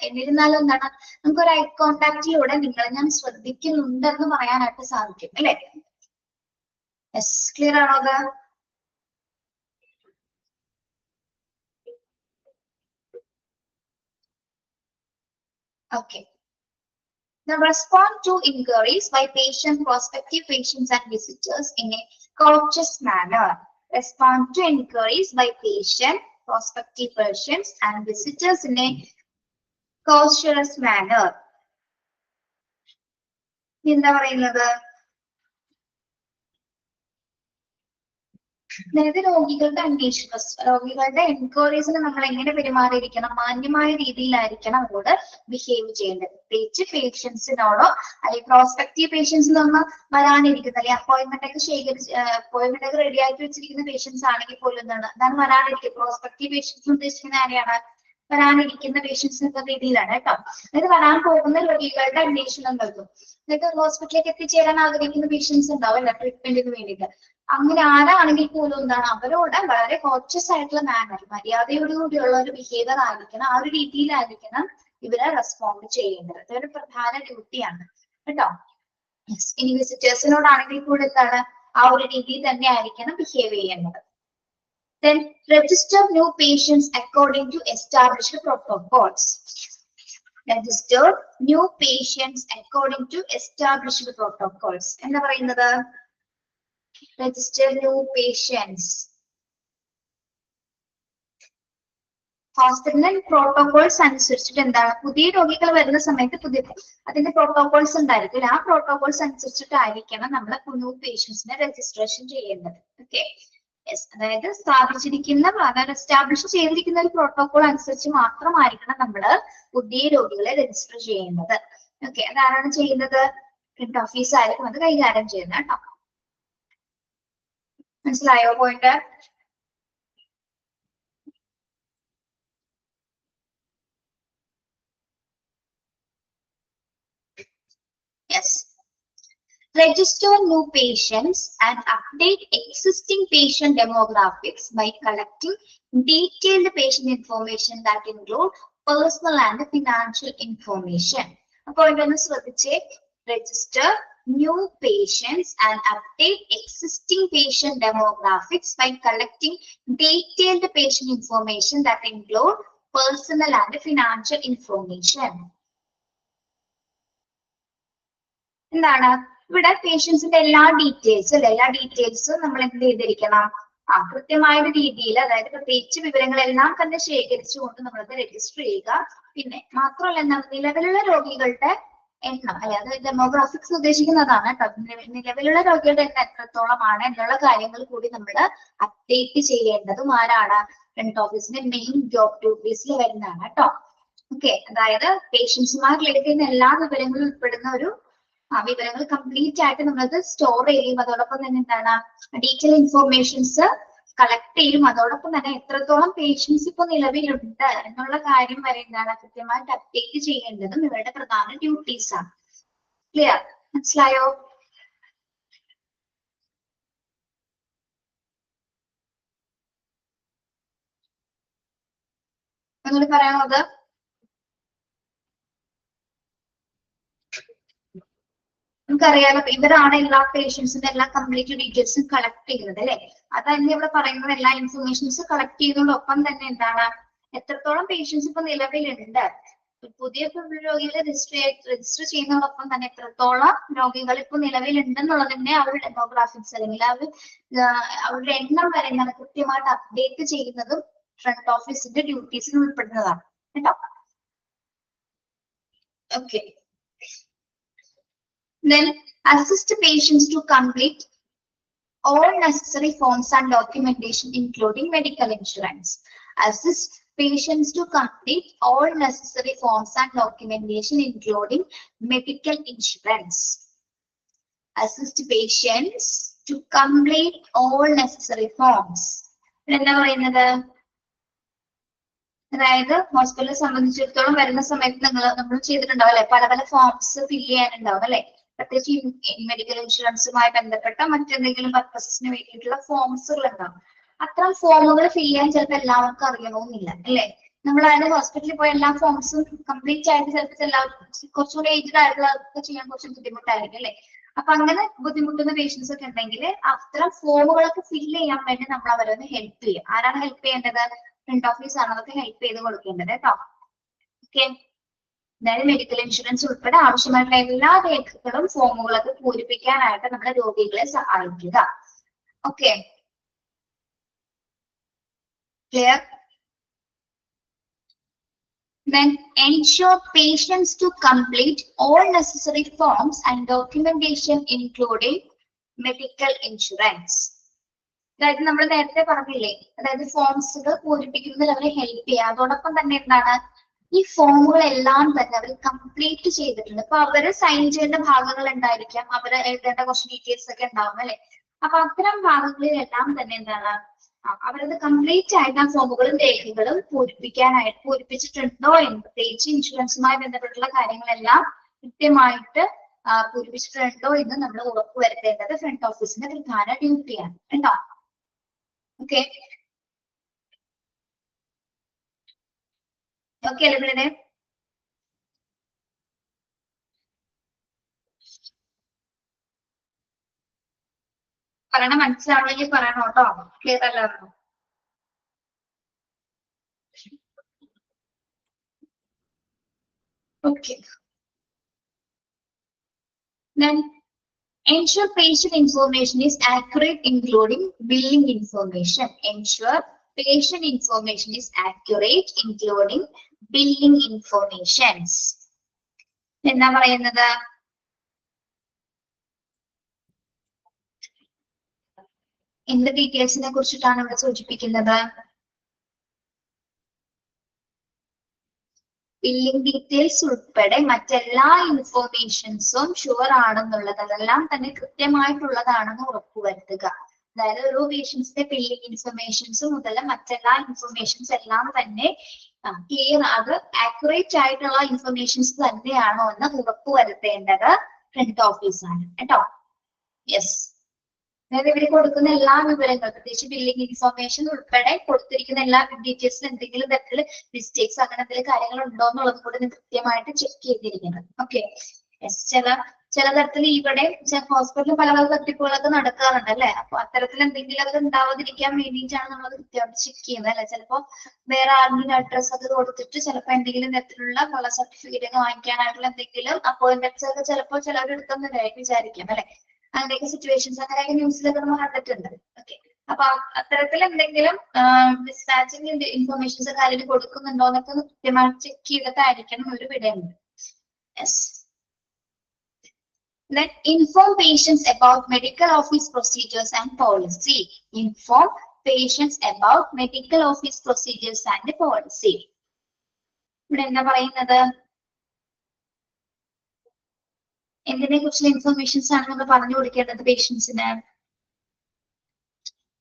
എന്നിരുന്നാലും എന്താണ്, നമുക്കൊരു ഐ കോണ്ടാക്റ്റിലൂടെ നിങ്ങളെ ഞാൻ ശ്രദ്ധിക്കുന്നുണ്ടെന്ന് പറയാനായിട്ട് സാധിക്കും അല്ലെ. യെസ്, ക്ലിയർ ആണോ അത്? Okay. Now respond to inquiries by patient, prospective patients and visitors in a courteous manner. Respond to inquiries by patient, prospective patients and visitors in a courteous manner. എന്താ പറയുന്നത്? അതായത് രോഗികളുടെ എൻക്വയറീസിന് നമ്മൾ എങ്ങനെ പെരുമാറിയിരിക്കണം, മാന്യമായ രീതിയിലായിരിക്കണം അവരോട് ബിഹേവ് ചെയ്യേണ്ടത്. പ്രത്യേകിച്ച് പേഷ്യൻസിനോടോ അല്ലെങ്കിൽ പ്രോസ്പെക്റ്റീവ് പേഷ്യൻസ് നമ്മൾ വരാനിരിക്കുന്നത് അല്ലെങ്കിൽ അപ്പോയിന്റ്മെന്റ് ഒക്കെ റെഡി ആക്കി വെച്ചിരിക്കുന്ന പേഷ്യൻസ് ആണെങ്കിൽ പോലും അതാണ് വരാനിരിക്കുക. പ്രോസ്പെക്റ്റീവ് പേഷ്യൻസ് ഉദ്ദേശിക്കുന്ന ആരെയാണ്? വരാനിരിക്കുന്ന പേഷ്യൻസിന്റെ രീതിയിലാണ് കേട്ടോ. അതായത് വരാൻ പോകുന്ന രോഗികളുടെ അന്വേഷണം നൽകും. അതായത് ഹോസ്പിറ്റലിലേക്ക് എത്തിച്ചേരാൻ ആഗ്രഹിക്കുന്ന പേഷ്യൻസ് ഉണ്ടാവില്ല ട്രീറ്റ്മെന്റിന് വേണ്ടിയിട്ട്. അങ്ങനെ ആരാണെങ്കിൽ പോലും അവരോട് വളരെ കോൺഷ്യസ് ആയിട്ടുള്ള മാനർ, മര്യാദയോടുകൂടിയുള്ള ഒരു ബിഹേവിയർ ആയിരിക്കണം. ആ ഒരു രീതിയിലായിരിക്കണം ഇവരെ റെസ്പോണ്ട് ചെയ്യേണ്ടത്. ഇതൊരു പ്രധാന ഡ്യൂട്ടിയാണ് കേട്ടോ. ഇനി വിസിറ്റേഴ്സിനോടാണെങ്കിൽ കൂടെ ആ ഒരു രീതിയിൽ തന്നെ ആയിരിക്കണം ബിഹേവ് ചെയ്യേണ്ടത്. Then register new patients according to established protocols. Register new patients according to established protocols. എന്താ പറയുന്നത്? Register new patients. ഹോസ്പിറ്റലിലെ പ്രോട്ടോകോൾസ് അനുസരിച്ചിട്ട് എന്താണ്, പുതിയ രോഗികൾ വരുന്ന സമയത്ത് അതിന്റെ പ്രോട്ടോകോൾസ് ഉണ്ടായിരിക്കും. ആ പ്രോട്ടോകോൾസ് അനുസരിച്ചിട്ടായിരിക്കണം നമ്മൾ ന്യൂ പേഷ്യൻസിനെ രജിസ്ട്രേഷൻ ചെയ്യേണ്ടത്. ഓക്കെ, അതായത് എസ്റ്റാബ്ലിഷ് ചെയ്തിരിക്കുന്ന ഒരു പ്രോട്ടോകോൾ അനുസരിച്ച് മാത്രമായിരിക്കണം നമ്മൾ പുതിയ രോഗികളെ രജിസ്റ്റർ ചെയ്യുന്നത്. ഓക്കെ, അതാരാണ് ചെയ്യുന്നത്? ഫ്രണ്ട് ഓഫീസ് ആയിരിക്കും അത് കൈകാര്യം ചെയ്യുന്നത് കേട്ടോ. മനസ്സിലായോ point? Yes. Register new patients and update existing patient demographics by collecting detailed patient information that include personal and financial information. അപ്പോൾ ഇതൊന്ന് ശ്രദ്ധിച്ചേ. Register new patients and update existing patient demographics by collecting detailed patient information that include personal and financial information. എന്താണ് ഇവിടെ പേഷ്യൻസിന്റെ എല്ലാ ഡീറ്റെയിൽസും നമ്മൾ എന്ത് ചെയ്തിരിക്കണം? കൃത്യമായ രീതിയിൽ, അതായത് പ്രത്യേകിച്ച് വിവരങ്ങളെല്ലാം തന്നെ ശേഖരിച്ചുകൊണ്ട് നമ്മളത് രജിസ്റ്റർ ചെയ്യുക. പിന്നെ മാത്രമല്ല നിലവിലുള്ള രോഗികളുടെ എണ്ണം, അതായത് ഡെമോഗ്രാഫിക്സ് ഉദ്ദേശിക്കുന്നതാണ് കേട്ടോ. നിലവിലുള്ള രോഗികളുടെ എണ്ണം എത്രത്തോളമാണ് എന്നുള്ള കാര്യങ്ങൾ കൂടി നമ്മൾ അപ്ഡേറ്റ് ചെയ്യേണ്ടതും ആരാണ്? ഫ്രണ്ട് ഓഫീസിന്റെ മെയിൻ ജോബ് ഡ്യൂട്ടീസിൽ വരുന്നതാണ് കേട്ടോ. ഓക്കെ, അതായത് പേഷ്യൻസുമായി റിലേറ്റ് ചെയ്യുന്ന എല്ലാ വിവരങ്ങളും ഉൾപ്പെടുന്ന ഒരു വിവരങ്ങൾ കംപ്ലീറ്റ് ആയിട്ട് നമ്മളത് സ്റ്റോർ ചെയ്യും. അതോടൊപ്പം തന്നെ എന്താണ് ഡീറ്റെയിൽ ഇൻഫോർമേഷൻസ് കളക്ട് ചെയ്യും. അതോടൊപ്പം തന്നെ എത്രത്തോളം പേഷ്യൻസ് ഇപ്പൊ നിലവിലുണ്ട് എന്നുള്ള കാര്യം വരെ എന്താണ് കൃത്യമായിട്ട് അപ്ഡേറ്റ് ചെയ്യേണ്ടതും ഇവരുടെ പ്രധാന ഡ്യൂട്ടീസ് ആണ്. ക്ലിയർ? മനസ്സിലായോ? ഒന്നുകൂടി പറയാമോ? അത് നമുക്കറിയാലോ, ഇവരാണ് എല്ലാ പേഷ്യൻസിന്റെ എല്ലാ കംപ്ലീറ്റ് ഡീറ്റെയിൽസും കളക്ട് ചെയ്യുന്നത് അല്ലെ. അതന്നെ ഇവിടെ പറയുന്നത് എല്ലാ ഇൻഫർമേഷൻസ് കളക്ട് ചെയ്യുന്നതോടൊപ്പം തന്നെ എന്താണ് എത്രത്തോളം പേഷ്യൻസ് ഇപ്പൊ നിലവിലുണ്ട്, പുതിയ രോഗികളെ രജിസ്റ്റർ ചെയ്യുന്നതോടൊപ്പം തന്നെ എത്രത്തോളം രോഗികൾ ഇപ്പൊ നിലവിലുണ്ടെന്നുള്ളതിന്റെ അവരുടെ ഡെമോഗ്രാഫിക്സ് അല്ലെങ്കിൽ അവരുടെ എണ്ണം വരെ എന്താണ് കൃത്യമായിട്ട് അപ്ഡേറ്റ് ചെയ്യുന്നതും ഫ്രണ്ട് ഓഫീസിന്റെ ഡ്യൂട്ടീസിൽ ഉൾപ്പെടുന്നതാണ് കേട്ടോ. Okay, then assist patients to complete all necessary forms and documentation including medical insurance. Assist patients to complete all necessary forms and documentation including medical insurance. Assist patients to complete all necessary forms. എന്താ പറയുന്നത്? അതായത് ഹോസ്പിറ്റലിനെ സംബന്ധിച്ചിടത്തോളം വരുന്ന സമയത്ത് നമ്മൾ ചെയ്തിട്ടുണ്ടാവും അല്ലെ, പല പല ഫോംസ് ഫില്ല് ചെയ്യാനുണ്ടാവും അല്ലെ. പ്രത്യേകിച്ച് മെഡിക്കൽ ഇൻഷുറൻസുമായി ബന്ധപ്പെട്ട മറ്റെന്തെങ്കിലും പർപ്പസസിന് വേണ്ടിയിട്ടുള്ള ഫോംസുകൾ ഉണ്ടാവും. അത്തരം ഫോമുകൾ ഫില്ല് ചെയ്യാൻ ചിലപ്പോൾ എല്ലാവർക്കും അറിയണമെന്നില്ല അല്ലെ. നമ്മൾ അതിന് ഹോസ്പിറ്റലിൽ പോയ എല്ലാ ഫോംസും കംപ്ലീറ്റ് ആയിട്ട് ചിലപ്പോൾ കുറച്ചുകൂടി ഏജ്ഡ് ആയിട്ടുള്ളവർക്ക് ചെയ്യാൻ കുറച്ച് ബുദ്ധിമുട്ടായിരിക്കും അല്ലെ. അപ്പൊ അങ്ങനെ ബുദ്ധിമുട്ടുന്ന പേഷ്യൻസ് ഒക്കെ ഉണ്ടെങ്കിൽ അത്തരം ഫോമുകളൊക്കെ ഫില്ല് ചെയ്യാൻ വേണ്ടി നമ്മൾ അവരൊന്ന് ഹെൽപ്പ് ചെയ്യും. ആരാണ് ഹെൽപ്പ് ചെയ്യേണ്ടത്? ഫ്രണ്ട് ഓഫീസ് ആണ് അതൊക്കെ ഹെൽപ്പ് ചെയ്ത് കൊടുക്കേണ്ടത് കേട്ടോ. ഓക്കെ, അതായത് മെഡിക്കൽ ഇൻഷുറൻസ് ഉൾപ്പെടെ ആവശ്യമായിട്ടുള്ള എല്ലാ രേഖകളും ഫോമുകളൊക്കെ പൂരിപ്പിക്കാനായിട്ട് നമ്മുടെ രോഗികളെ സഹായിക്കുക. Okay, clear? Then ensure patients to complete all necessary forms and documentation including medical insurance. അതായത് നമ്മൾ നേരത്തെ പറഞ്ഞില്ലേ, അതായത് ഫോംസുകൾ പൂരിപ്പിക്കുന്നതിൽ അവരെ ഹെൽപ്പ് ചെയ്യുക. അതോടൊപ്പം തന്നെ എന്താണ്, ഈ ഫോമുകളെല്ലാം തന്നെ അവർ കംപ്ലീറ്റ് ചെയ്തിട്ടുണ്ട്. അപ്പൊ അവര് സൈൻ ചെയ്യേണ്ട ഭാഗങ്ങൾ ഉണ്ടായിരിക്കാം, അവര് എഴുതേണ്ട കുറച്ച് ഡീറ്റെയിൽസ് ഒക്കെ ഉണ്ടാവും അല്ലെ. അപ്പൊ അത്തരം ഭാഗങ്ങളിലെല്ലാം തന്നെ എന്താണ്, അവരത് കംപ്ലീറ്റ് ആയിട്ട് ആ ഫോമുകളും രേഖകളും പൂരിപ്പിച്ചിട്ടുണ്ടോ എന്ന്, പ്രത്യേകിച്ച് ഇൻഷുറൻസുമായി ബന്ധപ്പെട്ടുള്ള കാര്യങ്ങളെല്ലാം കൃത്യമായിട്ട് പൂരിപ്പിച്ചിട്ടുണ്ടോ എന്ന് നമ്മൾ ഉറപ്പുവരുത്തേണ്ടത് ഫ്രണ്ട് ഓഫീസിന്റെ പ്രധാന ഡ്യൂട്ടിയാണ് കേട്ടോ. ഓക്കെ, ഓക്കെ അല്ലേ പിള്ളേരെ? പറയണ മനസ്സിലാവണമെങ്കിൽ പറയണം കേട്ടോ. ക്ലിയർ അല്ലായിരുന്നു? Okay. Then ensure patient information is accurate, including billing information. Ensure patient information is accurate, including billing informations. എന്താ പറയുന്നത്? എന്ത് ഡീറ്റെയിൽസിനെ കുറിച്ചിട്ടാണ് ഇവിടെ സൂചിപ്പിക്കുന്നത്? ബില്ലിംഗ് ഡീറ്റെയിൽസ് ഉൾപ്പെടെ മറ്റെല്ലാ ഇൻഫോർമേഷൻസും ഷുവർ ആണെന്നുള്ളത്, അതെല്ലാം തന്നെ കൃത്യമായിട്ടുള്ളതാണെന്ന് ഉറപ്പുവരുത്തുക. അതായത് ഒരു പേഷ്യൻസിന്റെ ബില്ലിംഗ് ഇൻഫർമേഷൻസ് മുതൽ മറ്റെല്ലാ ഇൻഫർമേഷൻസ് എല്ലാം തന്നെ ക്ലിയർ, അത് ആക്യുറേറ്റ് ആയിട്ടുള്ള ഇൻഫർമേഷൻസ് തന്നെയാണോ എന്ന് ഉറപ്പുവരുത്തേണ്ടത് ഫ്രണ്ട് ഓഫീസാണ് കേട്ടോ. യെസ്, അതായത് ഇവർ കൊടുക്കുന്ന എല്ലാ വിവരങ്ങളും, പ്രത്യേകിച്ച് ബില്ലിംഗ് ഇൻഫർമേഷൻ ഉൾപ്പെടെ കൊടുത്തിരിക്കുന്ന എല്ലാ ഡീറ്റെയിൽസിലും എന്തെങ്കിലും തരത്തിൽ മിസ്റ്റേക്സ് അങ്ങനെ എന്തെങ്കിലും കാര്യങ്ങൾ ഉണ്ടോ എന്നുള്ളത് കൂടെ കൃത്യമായിട്ട് ചെക്ക് ചെയ്തിരിക്കണം. Okay, yes. ചില തരത്തിൽ ഇവിടെ ഹോസ്പിറ്റലിൽ പല പല തട്ടിപ്പുകളൊക്കെ നടക്കാറുണ്ട് അല്ലെ. അപ്പൊ അത്തരത്തിൽ എന്തെങ്കിലും അത് ഉണ്ടാവാതിരിക്കാൻ വേണ്ടിയിട്ടാണ് നമ്മൾ കൃത്യമായിട്ട് ചെക്ക് ചെയ്യുന്നത് അല്ലെ. ചിലപ്പോ വേറെ ആരെങ്കിലും അഡ്രസ് ഒക്കെ കൊടുത്തിട്ട് ചിലപ്പോ എന്തെങ്കിലും തരത്തിലുള്ള കളർ സർട്ടിഫിക്കറ്റ് ഒക്കെ വാങ്ങിക്കാനായിട്ടുള്ള എന്തെങ്കിലും അപ്പോയിന്റ്മെന്റ്സ് ഒക്കെ ചിലപ്പോൾ ചിലവരെടുത്തൊന്നുമില്ലായിരിക്കും വിചാരിക്കാം അല്ലെ. അങ്ങനെയൊക്കെ സിറ്റുവേഷൻസ് അങ്ങനെയൊക്കെ ന്യൂസിലൊക്കെ നമ്മൾ കണ്ടിട്ടുണ്ട്. ഓക്കെ, അപ്പൊ അത്തരത്തിൽ എന്തെങ്കിലും ഡിസ്പാച്ചിങ് ഇൻഫർമേഷൻസ് കാര്യം കൊടുക്കുന്നുണ്ടോ എന്നൊക്കെ കൃത്യമായിട്ട് ചെക്ക് ചെയ്തിട്ടായിരിക്കണം ഒരു വിടേണ്ടത്. Yes. Then inform patients about medical office procedures and policy. Inform patients about medical office procedures and policy. ഇവിടെ എന്താ പറയുന്നത്? എന്തിനെ കുറിച്ചുള്ള ഇൻഫർമേഷൻസ് ആണ് നമ്മൾ പറഞ്ഞു കൊടുക്കേണ്ടത് പേഷ്യൻസിന്?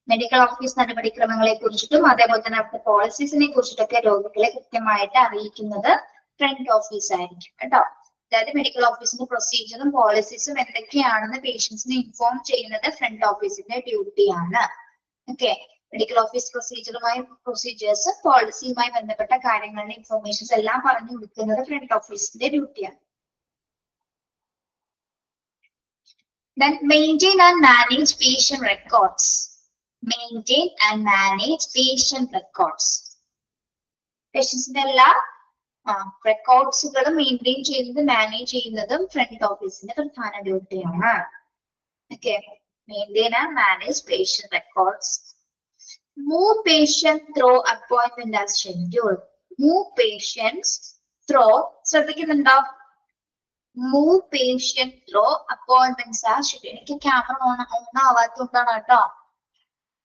മെഡിക്കൽ ഓഫീസ് നടപടിക്രമങ്ങളെ കുറിച്ചിട്ടും അതേപോലെ തന്നെ അവിടുത്തെ പോളിസീസിനെ കുറിച്ചിട്ടൊക്കെ രോഗികളെ കൃത്യമായിട്ട് അറിയിക്കുന്നത് ഫ്രണ്ട് ഓഫീസ് ആയിരിക്കും കേട്ടോ. അതായത് മെഡിക്കൽ ഓഫീസിന്റെ പ്രൊസീജിയറും പോളിസീസും എന്തൊക്കെയാണെന്ന് പേഷ്യൻസിനെ ഇൻഫോം ചെയ്യുന്നത് ഫ്രണ്ട് ഓഫീസിന്റെ ഡ്യൂട്ടിയാണ്. ഓക്കെ, മെഡിക്കൽ ഓഫീസ് പ്രൊസീജിയേഴ്സ് പോളിസിയുമായി ബന്ധപ്പെട്ട കാര്യങ്ങളുടെ ഇൻഫർമേഷൻസ് എല്ലാം പറഞ്ഞു കൊടുക്കുന്നത് ഫ്രണ്ട് ഓഫീസിന്റെ ഡ്യൂട്ടിയാണ്. Then maintain and manage patient records. Maintain and manage patient records. Patientsന്റെ എല്ലാ റെക്കോർഡ്സുകളും മെയിൻറ്റെയിൻ ചെയ്യുന്നത് മാനേജ് ചെയ്യുന്നതും ഫ്രണ്ട് ഓഫീസിന്റെ പ്രധാന ഡ്യൂട്ടിയാണ്. Okay, maintain and manage patient records. Move patient through appointment as scheduled. Move patients through, ശ്രദ്ധിക്കുന്നുണ്ടോ? Move patient through appointments as scheduled. എനിക്ക് ക്യാമറ ഓൺ ആവാത്തതുകൊണ്ടാണ് കേട്ടോ.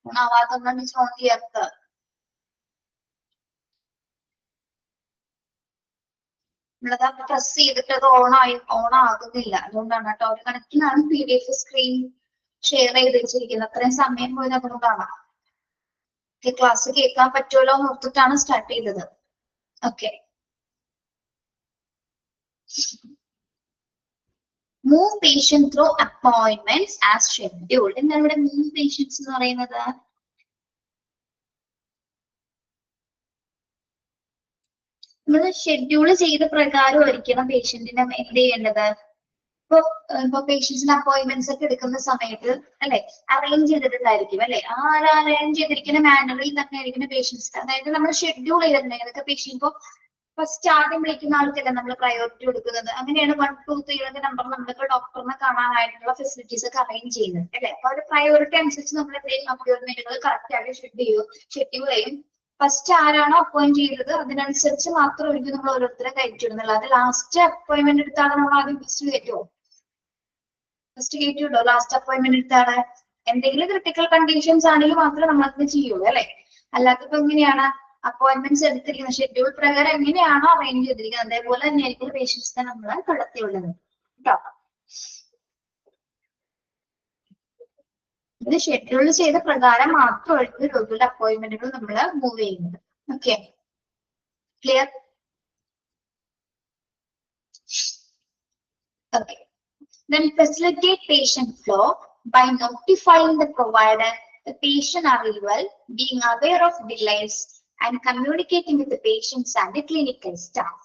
ഓൺ ആവാത്തതുകൊണ്ടാണ് ഓൺ ചെയ്യാത്തത്. നമ്മളത് പ്രസ് ചെയ്തിട്ട് അത് ഓൺ ആകുന്നില്ല, അതുകൊണ്ടാണ് കേട്ടോ. ഒരു കണക്കിനാണ് PDF സ്ക്രീൻ ഷെയർ ചെയ്ത് വെച്ചിരിക്കുന്നത്. അത്രയും സമയം പോയത് അതുകൊണ്ടാണ്. ക്ലാസ് കേൾക്കാൻ പറ്റുമല്ലോ എന്ന് ഓർത്തിട്ടാണ് സ്റ്റാർട്ട് ചെയ്തത്. Okay, move patient through appointments as scheduled. എന്താണ് ഇവിടെ മൂവ് പേഷ്യൻസ് എന്ന് പറയുന്നത്? നമ്മൾ ഷെഡ്യൂൾ ചെയ്ത പ്രകാരമായിരിക്കണം പേഷ്യന്റിനെ എന്ത് ചെയ്യേണ്ടത്. ഇപ്പൊ പേഷ്യൻസിന് അപ്പോയിന്റ്മെന്റ്സ് ഒക്കെ എടുക്കുന്ന സമയത്ത് അല്ലെ അറേഞ്ച് ചെയ്തിട്ടുണ്ടായിരിക്കും അല്ലെ. ആ അറേഞ്ച് ചെയ്തിരിക്കുന്ന മാനുവലിൽ തന്നെ ആയിരിക്കുന്ന പേഷ്യൻസ്, അതായത് നമ്മൾ ഷെഡ്യൂൾ ചെയ്തിട്ടുണ്ടെങ്കിൽ അതൊക്കെ പേഷ്യന്റ് ഇപ്പൊ ഫസ്റ്റ് ആദ്യം വിളിക്കുന്ന ആൾക്കല്ലേ നമ്മൾ പ്രയോറിറ്റി കൊടുക്കുന്നത്. അങ്ങനെയാണ് 1, 2, 3 നമ്പർ നമ്മൾക്ക് ഡോക്ടറിനെ കാണാനായിട്ടുള്ള ഫെസിലിറ്റീസ് ഒക്കെ അറേഞ്ച് ചെയ്യുന്നത് അല്ലെ. അപ്പൊ ഒരു പ്രയോറിറ്റി അനുസരിച്ച് നമ്മൾ എന്തെങ്കിലും അപ്പോയിന്റ്മെന്റുകൾ കറക്റ്റ് ആയിട്ട് ഷെഡ്യൂൾ ചെയ്യും. ഫസ്റ്റ് ആരാണോ അപ്പോയിന്റ് ചെയ്തത് അതിനനുസരിച്ച് മാത്രമായിരിക്കും നമ്മൾ ഓരോരുത്തരെ കയറ്റിടുന്നുള്ളൂ. അത് ലാസ്റ്റ് അപ്പോയിന്റ്മെന്റ് എടുത്താണ് നമ്മൾ ആദ്യം ഫസ്റ്റ് കയറ്റുമോ? ഫസ്റ്റ് കയറ്റിവിടോ ലാസ്റ്റ് അപ്പോയിന്റ്മെന്റ് എടുത്താണ്? എന്തെങ്കിലും ക്രിട്ടിക്കൽ കണ്ടീഷൻസ് ആണെങ്കിൽ മാത്രമേ നമ്മൾ അത് ചെയ്യുള്ളൂ അല്ലെ. അല്ലാത്തപ്പോ എങ്ങനെയാണ് അപ്പോയിന്റ്മെന്റ്സ് എടുത്തിരിക്കുന്നത് ഷെഡ്യൂൾ പ്രകാരം എങ്ങനെയാണോ അറേഞ്ച് ചെയ്തിരിക്കുന്നത് അതേപോലെ തന്നെയായിരിക്കും പേഷ്യൻസിനെ നമ്മൾ കടത്തിയുള്ളത് കേട്ടോ. ഇത് ഷെഡ്യൂൾ ചെയ്ത പ്രകാരം മാത്രമായിരിക്കും രോഗികളുടെ അപ്പോയിന്റ്മെന്റുകൾ നമ്മൾ മൂവ് ചെയ്യുന്നത്. Okay, clear? Okay. Then facilitate patient flow by notifying the provider, the patient arrival, being aware of delays, and communicating with the patients and the clinical staff.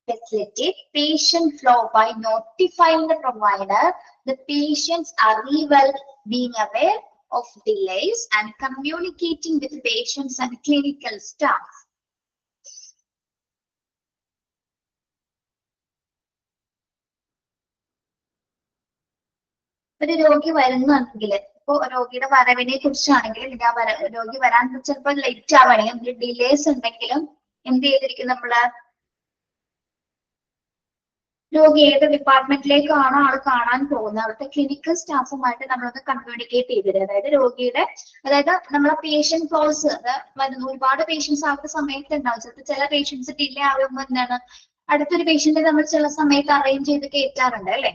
Facilitate patient flow by notifying the provider, the patient's arrival, being aware of delays, and communicating with the patients and clinical staff. ഒരു രോഗി വരുന്നുണ്ടെങ്കിൽ ഇപ്പൊ രോഗിയുടെ വരവിനെ കുറിച്ചാണെങ്കിൽ രോഗി വരാൻ ചിലപ്പോൾ late ആവുകയാണെങ്കിൽ ഡിലേസ് ഉണ്ടെങ്കിലും എന്ത് ചെയ്തിരിക്കും നമ്മള് രോഗി ഏത് ഡിപ്പാർട്ട്മെന്റിലേക്കാണോ ആൾ കാണാൻ പോകുന്നത് അവിടുത്തെ ക്ലിനിക്കൽ സ്റ്റാഫുമായിട്ട് നമ്മളൊന്ന് കമ്മ്യൂണിക്കേറ്റ് ചെയ്തിരുന്നത്. അതായത് രോഗിയുടെ നമ്മളെ പേഷ്യന്റ് ഫ്ലോസ് ഒരുപാട് പേഷ്യൻസ് ആ ഒരു സമയത്ത് ഉണ്ടാവും. ചിലപ്പോൾ ചില പേഷ്യൻസ് ഡിലേ ആകുമ്പോൾ എന്താണ് അടുത്തൊരു പേഷ്യന്റ് നമ്മൾ ചില സമയത്ത് അറേഞ്ച് ചെയ്ത് കയറ്റാറുണ്ട് അല്ലെ.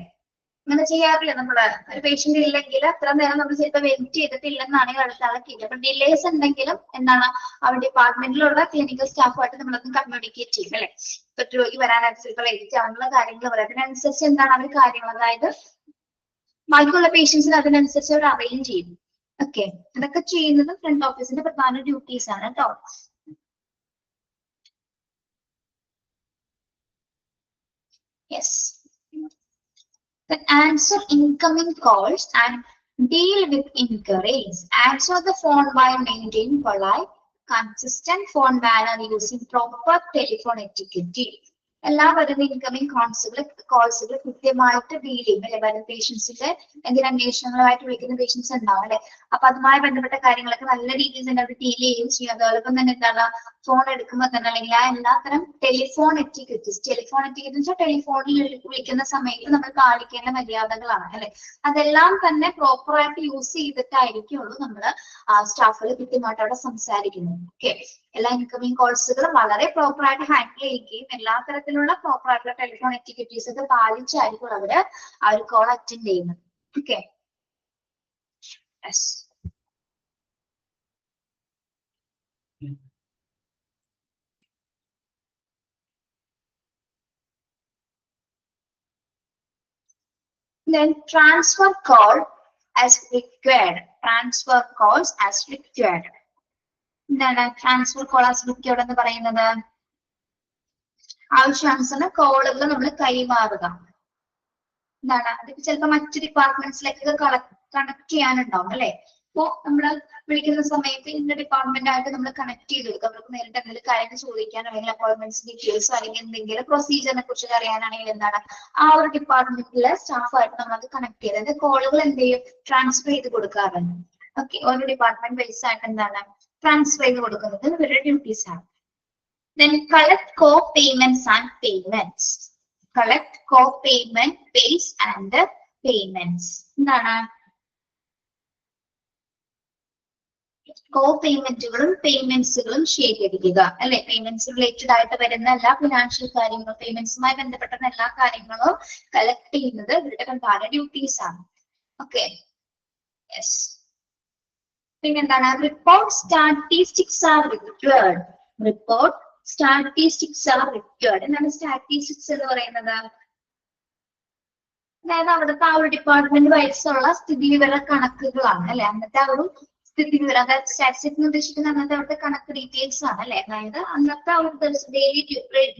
അങ്ങനെ ചെയ്യാറില്ല നമ്മള്. ഒരു പേഷ്യന്റ് ഇല്ലെങ്കിൽ അത്ര നേരം നമ്മൾ ചിലപ്പോൾ വെയിറ്റ് ചെയ്തിട്ടില്ലെന്നാണെങ്കിൽ അടുത്ത ആളെ കിട്ടും. അപ്പൊ ഡിലേസ് ഉണ്ടെങ്കിലും എന്താണ് അവിടെ ഡിപ്പാർട്ട്മെന്റിലുള്ള ക്ലിനിക്കൽ സ്റ്റാഫുമായിട്ട് നമ്മളൊന്ന് കമ്മ്യൂണിക്കേറ്റ് ചെയ്യും അല്ലെ. ഇപ്പൊ രോഗി വരാനായിട്ട് ചിലപ്പോൾ വെയിറ്റ് ആവുന്ന കാര്യങ്ങൾ പറയാം. അതിനനുസരിച്ച് എന്താണ് അവർ കാര്യങ്ങൾ അതായത് ബാക്കിയുള്ള പേഷ്യൻസിന് അതിനനുസരിച്ച് അവർ അറേഞ്ച് ചെയ്യും. ഓക്കെ, അതൊക്കെ ചെയ്യുന്നത് ഫ്രണ്ട് ഓഫീസിന്റെ പ്രധാന ഡ്യൂട്ടീസ് ആണ് കേട്ടോ. Yes. Then answer incoming calls and deal with inquiries. Answer the phone by maintaining polite, consistent phone manner using proper telephone etiquette. എല്ലാ വരുന്ന ഇൻകമിങ് കോൾസുകൾ കൃത്യമായിട്ട് ഡീൽ ചെയ്യും അല്ലെ. വരുന്ന പേഷ്യൻസിന്റെ എന്തെങ്കിലും അന്വേഷണങ്ങളുമായിട്ട് വിളിക്കുന്ന പേഷ്യൻസ് ഉണ്ടാവും അല്ലെ. അപ്പൊ അതുമായി ബന്ധപ്പെട്ട കാര്യങ്ങളൊക്കെ നല്ല രീതിയിൽ തന്നെ അവർ ഡീൽ ചെയ്യുകയും ചെയ്യും. അതോടൊപ്പം തന്നെ എന്താണ് ഫോൺ എടുക്കുമ്പോൾ തന്നെ അല്ലെങ്കിൽ ആ എല്ലാത്തരം ടെലിഫോൺ എറ്റിക്വറ്റ്സ് എന്ന് വെച്ചാൽ ടെലിഫോണിൽ വിളിക്കുന്ന സമയത്ത് നമ്മൾ പാലിക്കേണ്ട മര്യാദകളാണ് അല്ലെ. അതെല്ലാം തന്നെ പ്രോപ്പറായിട്ട് യൂസ് ചെയ്തിട്ടായിരിക്കുള്ളൂ നമ്മൾ സ്റ്റാഫുകൾ കൃത്യമായിട്ട് അവിടെ സംസാരിക്കുന്നത്. ഓക്കെ, എല്ലാ ഇൻകമിങ് കോൾസുകളും വളരെ പ്രോപ്പറായിട്ട് ഹാൻഡിൽ ചെയ്യുകയും എല്ലാ തരത്തിലുള്ള പ്രോപ്പറായിട്ടുള്ള ടെലിഫോൺ എറ്റിക്വറ്റ്സ് ഒക്കെ പാലിച്ചായിരിക്കും അവര് ആ ഒരു കോൾ അറ്റൻഡ് ചെയ്യുന്നത്. Okay, yes. Then transfer call as required. Transfer calls as required. എന്താണ് ട്രാൻസ്ഫർ കോൾ ആസ് റിക്വയർഡ് എന്ന് പറയുന്നത്? ആവശ്യാനുസരണം കോളുകൾ നമ്മൾ കൈമാറുക. എന്താണ് അതിപ്പോ ചിലപ്പോൾ മറ്റു ഡിപ്പാർട്ട്മെന്റ്സിലേക്ക് കണക്ട് ചെയ്യാനുണ്ടാവും അല്ലെ. ഇപ്പോ നമ്മള് വിളിക്കുന്ന സമയത്ത് ഇന്ന ഡിപ്പാർട്ട്മെന്റ് ആയിട്ട് നമ്മൾ കണക്ട് ചെയ്ത് കൊടുക്കും. അവർക്ക് നേരിട്ട് എന്തെങ്കിലും കാര്യങ്ങൾ ചോദിക്കാൻ അല്ലെങ്കിൽ അപ്പോയിന്റ്മെന്റ്സ് ഡീറ്റെയിൽസ് അല്ലെങ്കിൽ എന്തെങ്കിലും പ്രൊസീജിയറിനെ കുറിച്ച് അറിയാനാണെങ്കിൽ എന്താണ് ആ ഒരു ഡിപ്പാർട്ട്മെന്റിലെ സ്റ്റാഫായിട്ട് നമ്മൾ അത് കണക്ട് ചെയ്ത് അതായത് കോളുകൾ എന്ത് ചെയ്യും ട്രാൻസ്ഫർ ചെയ്ത് കൊടുക്കാറുണ്ട്. ഓക്കെ, ഓരോ ഡിപ്പാർട്ട്മെന്റ് ബേസ് ആയിട്ട് എന്താണ് ട്രാൻസ്ഫർ ചെയ്ത് കൊടുക്കുന്നത് ഇവരുടെ ഡ്യൂട്ടീസ് ആണ്. Then collect co-payments and payments. Collect co-payment pays and payments. എന്താണ് co-paymentകളും പേയ്മെന്റ്സുകളും ശേഖരിക്കുക അല്ലെ. പേയ്മെന്റ്സ് റിലേറ്റഡ് ആയിട്ട് വരുന്ന എല്ലാ ഫിനാൻഷ്യൽ കാര്യങ്ങളും പേയ്മെന്റ്സുമായി ബന്ധപ്പെട്ട എല്ലാ കാര്യങ്ങളും കളക്ട് ചെയ്യുന്നത് ഇവരുടെ പ്രധാന ഡ്യൂട്ടീസ് ആണ്. Okay, yes. പിന്നെന്താണ് report statistics are required. Report statistics are required. എന്താണ് സ്റ്റാറ്റിസ്റ്റിക്സ് എന്ന് പറയുന്നത്? അതായത് അവിടുത്തെ ആ ഒരു ഡിപ്പാർട്ട്മെന്റ് വൈസുള്ള സ്ഥിതി വിവര കണക്കുകളാണ് അല്ലെ. അന്നത്തെ ആ ഒരു സ്ഥിതി വിവരം അതായത് സ്റ്റാറ്റിസ്റ്റിക്സ് എന്ന് ഉദ്ദേശിക്കുന്നത് അന്നത്തെ അവിടുത്തെ കണക്ക് ഡീറ്റെയിൽസ് ആണ് അല്ലെ. അതായത് അന്നത്തെ ആ ഒരു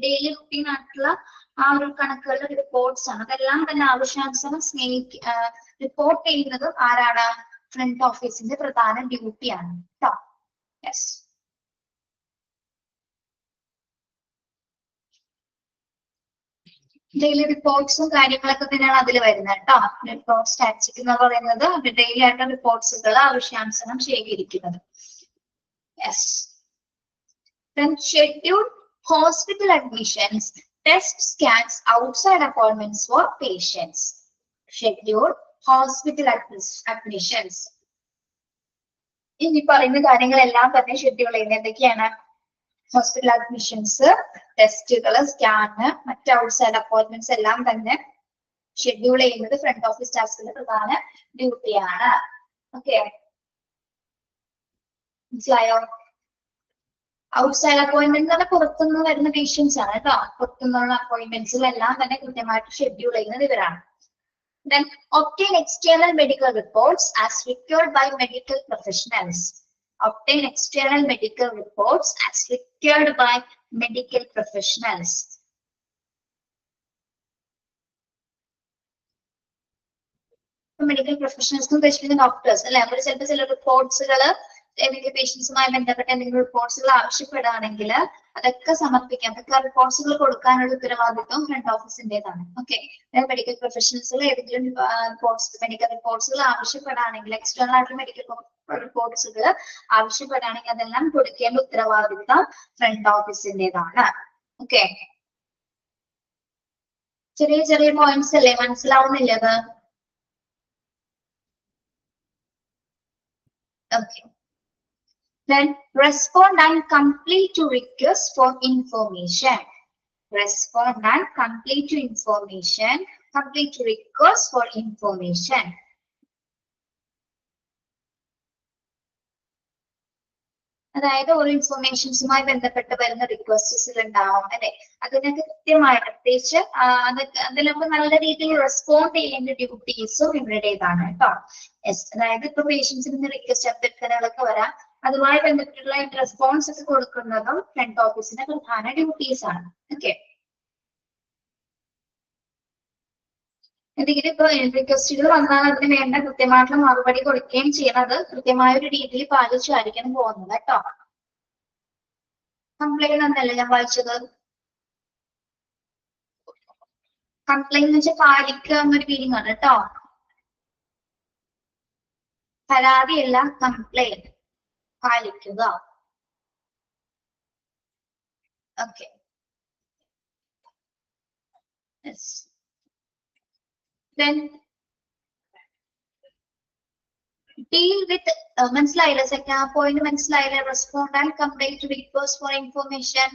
ഡെയിലി റുട്ടീൻ ആയിട്ടുള്ള ആ ഒരു കണക്കുകളുടെ റിപ്പോർട്ട്സ് ആണ്. അതെല്ലാം തന്നെ ആവശ്യാനുസരണം റിപ്പോർട്ട് ചെയ്യുന്നത് ആരാണ്? ഫ്രണ്ട് ഓഫീസിന്റെ പ്രധാന ഡ്യൂട്ടിയാണ് കേട്ടോ. യെസ്. ഡെയിലി റിപ്പോർട്ട്സും കാര്യങ്ങളൊക്കെ തന്നെയാണ് അതിൽ വരുന്നത് കേട്ടോ. റിപ്പോർട്ട് സ്റ്റാറ്റിസ്റ്റിക് എന്ന് പറയുന്നത് ഡെയിലി ആയിട്ട് റിപ്പോർട്ട്സുകൾ ആവശ്യാനുസരണം ശേഖരിക്കുന്നത്. Yes. Then scheduled hospital admissions, test scans, outside appointments for patients. Scheduled hospital admissions. ഇനി പറയുന്ന കാര്യങ്ങളെല്ലാം തന്നെ ഷെഡ്യൂൾ ചെയ്യുന്നത് എന്തൊക്കെയാണ്? ഹോസ്പിറ്റൽ അഡ്മിഷൻസ്, ടെസ്റ്റുകൾ, സ്കാന്, മറ്റ് ഔട്ട്സൈഡ് അപ്പോയിന്റ്മെന്റ്സ് എല്ലാം തന്നെ ഷെഡ്യൂൾ ചെയ്യുന്നത് ഫ്രണ്ട് ഓഫീസ് സ്റ്റാഫിന്റെ പ്രധാന ഡ്യൂട്ടിയാണ്. ഓക്കെ, മനസ്സിലായോ? ഔട്ട്സൈഡ് അപ്പോയിന്റ്മെന്റ് എന്ന് പറഞ്ഞാൽ പുറത്തുനിന്ന് വരുന്ന പേഷ്യൻസ് ആണ് കേട്ടോ. പുറത്തുനിന്നുള്ള അപ്പോയിന്റ്മെന്റ്സിലെല്ലാം തന്നെ കൃത്യമായിട്ട് ഷെഡ്യൂൾ ചെയ്യുന്നത് ഇവരാണ്. Then obtain external medical reports as required by medical professionals. Obtain external medical reports as required by medical professionals. Medical professionals എന്ന് ഉദ്ദേശിക്കുന്ന ഡോക്ടേഴ്സ് അല്ലെ. അവർ ചിലപ്പോൾ ചില റിപ്പോർട്ട്സുകൾ ഏതെങ്കിലും പേഷ്യൻസുമായി ബന്ധപ്പെട്ട എന്തെങ്കിലും റിപ്പോർട്ട്സുകൾ ആവശ്യപ്പെടുകയാണെങ്കിൽ അതൊക്കെ സമർപ്പിക്കാം. അതൊക്കെ റിപ്പോർട്ട്സുകൾ കൊടുക്കാനുള്ള ഉത്തരവാദിത്വം ഫ്രണ്ട് ഓഫീസിന്റേതാണ്. ഓക്കെ, മെഡിക്കൽ പ്രൊഫഷണൽസുകൾ ഏതെങ്കിലും മെഡിക്കൽ റിപ്പോർട്ട്സുകൾ ആവശ്യപ്പെടുകയാണെങ്കിൽ, എക്സ്റ്റേണൽ ആയിട്ട് മെഡിക്കൽ റിപ്പോർട്ട്സുകൾ ആവശ്യപ്പെടുകയാണെങ്കിൽ അതെല്ലാം കൊടുക്കേണ്ട ഉത്തരവാദിത്വം ഫ്രണ്ട് ഓഫീസിന്റേതാണ്. ഓക്കെ, ചെറിയ ചെറിയ പോയിന്റ്സ് അല്ലേ, മനസ്സിലാവുന്നില്ലത്? Okay. Then respond and complete to requests for information. Respond and complete to information. Complete to requests for information. അതായത് ഒരു ഇൻഫോർമേഷൻസുമായി ബന്ധപ്പെട്ട് വരുന്ന റിക്വസ്റ്റ്സിൽ ഉണ്ടാവും അല്ലെ. അതിന് കൃത്യമായി പ്രത്യേകിച്ച് അതിലൊക്കെ നല്ല രീതിയിൽ റെസ്പോണ്ട് ചെയ്യേണ്ട ഡ്യൂട്ടീസും ഇവരുടേതാണ് കേട്ടോ. യെസ്, അതായത് ഇപ്പൊ പേഷ്യൻസിൽ നിന്ന് റിക്വസ്റ്റ് അഭ്യർത്ഥനകളൊക്കെ വരാം. അതുമായി ബന്ധപ്പെട്ടുള്ള റെസ്പോൺസ് ഒക്കെ കൊടുക്കുന്നതും ഫ്രണ്ട് ഓഫീസിന്റെ പ്രധാന ഡ്യൂട്ടീസ് ആണ്. ഓക്കെ, എന്തെങ്കിലും ഇപ്പൊ റിക്വസ്റ്റുകൾ വന്നാൽ അതിന് വേണ്ട കൃത്യമായിട്ടുള്ള മറുപടി കൊടുക്കുകയും ചെയ്യുന്നത് കൃത്യമായ ഒരു രീതിയിൽ പാലിച്ചായിരിക്കണം പോകുന്നത് കേട്ടോ. കംപ്ലൈന്റ് എന്നല്ലേ ഞാൻ വായിച്ചത്? കംപ്ലൈന്റ് എന്ന് വെച്ചാൽ പാലിക്കുക എന്നൊരു ഫീലിംഗ് ആണ് കേട്ടോ. പരാതിയല്ല, കംപ്ലൈന്റ്, പാലിക്കുക. ഓക്കെ, then deal with മനസ്സിലായില്ല? സെക്കൻഡ് പോയിന്റ് മനസ്സിലായില്ല? Respond and complaint to request for information.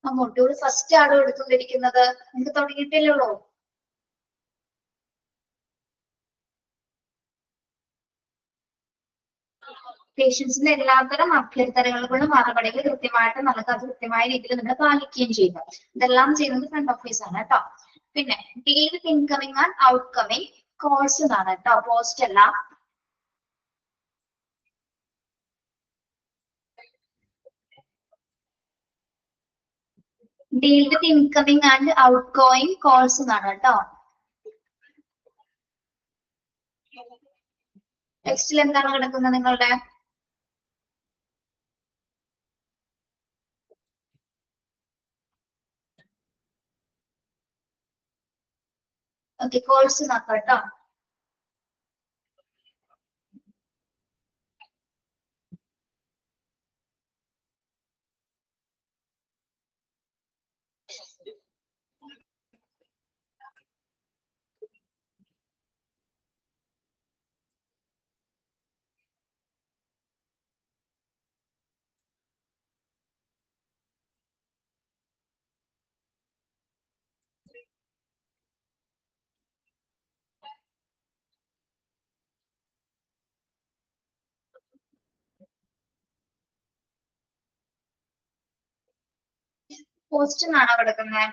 Module first ആണ് എടുത്തുകൊണ്ടിരിക്കുന്നത്, നിങ്ങൾക്ക് തുടങ്ങിയിട്ടില്ലല്ലോ. പേഷ്യൻസിന്റെ എല്ലാത്തരം അഭ്യർത്ഥനകൾക്കുള്ള മറുപടികൾ കൃത്യമായിട്ട് നമുക്ക് അത് കൃത്യമായ രീതിയിൽ നമ്മൾ പാലിക്കുകയും ചെയ്യുക. ഇതെല്ലാം ചെയ്യുന്നത് ഫ്രണ്ട് ഓഫീസ് ആണ് കേട്ടോ. പിന്നെ deal with incoming and out coming calls എന്നാണ് കേട്ടോ, പോസ്റ്റ് അല്ല. Deal with incoming and out going calls എന്നാണ് കേട്ടോ. ടെക്സ്റ്റിൽ എന്താണ് കിടക്കുന്നത് നിങ്ങളുടെ? ഓക്കെ, കോൾസ് നോക്കാം കേട്ടോ. പോസ്റ്റ് എന്നാണോ കിടക്കുന്നത്?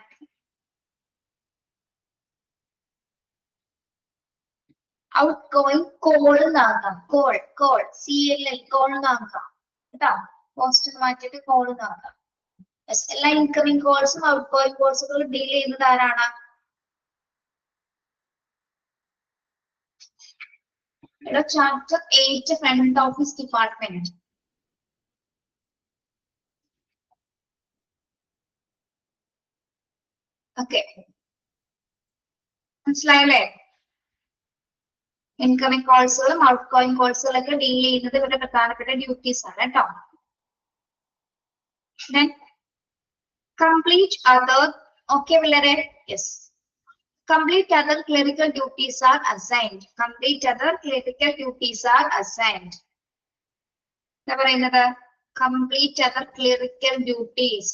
ഔട്ട് ഗോയിങ് കോൾ എന്നാക്കാം. കോൾ, കോൾ, CLL, കോൾ എന്നാക്കാം കേട്ടോ. പോസ്റ്റ് മാറ്റിയിട്ട് കോൾ എന്നാക്കാം. എല്ലാ ഇൻകമിങ് കോൾസും ഔട്ട് ഗോയിങ് കോൾസുകളും ഡീൽ ചെയ്യുന്നത് ആരാണ്? Chapter 8 front office department. Okay, മനസ്സിലായല്ലേ? ഇൻകമിംഗ് കോൾസുകളും ഔട്ട് ഗോയിങ് കോൾസുകളൊക്കെ ഡീൽ ചെയ്യുന്നത് ഇവരുടെ പ്രധാനപ്പെട്ട ഡ്യൂട്ടീസ് ആണ് കേട്ടോ. Then complete other, okay പിള്ളേരെ? Yes. Complete other clerical duties are assigned. Complete other clerical duties are assigned. എന്താ പറയുന്നത്? Complete other clerical duties.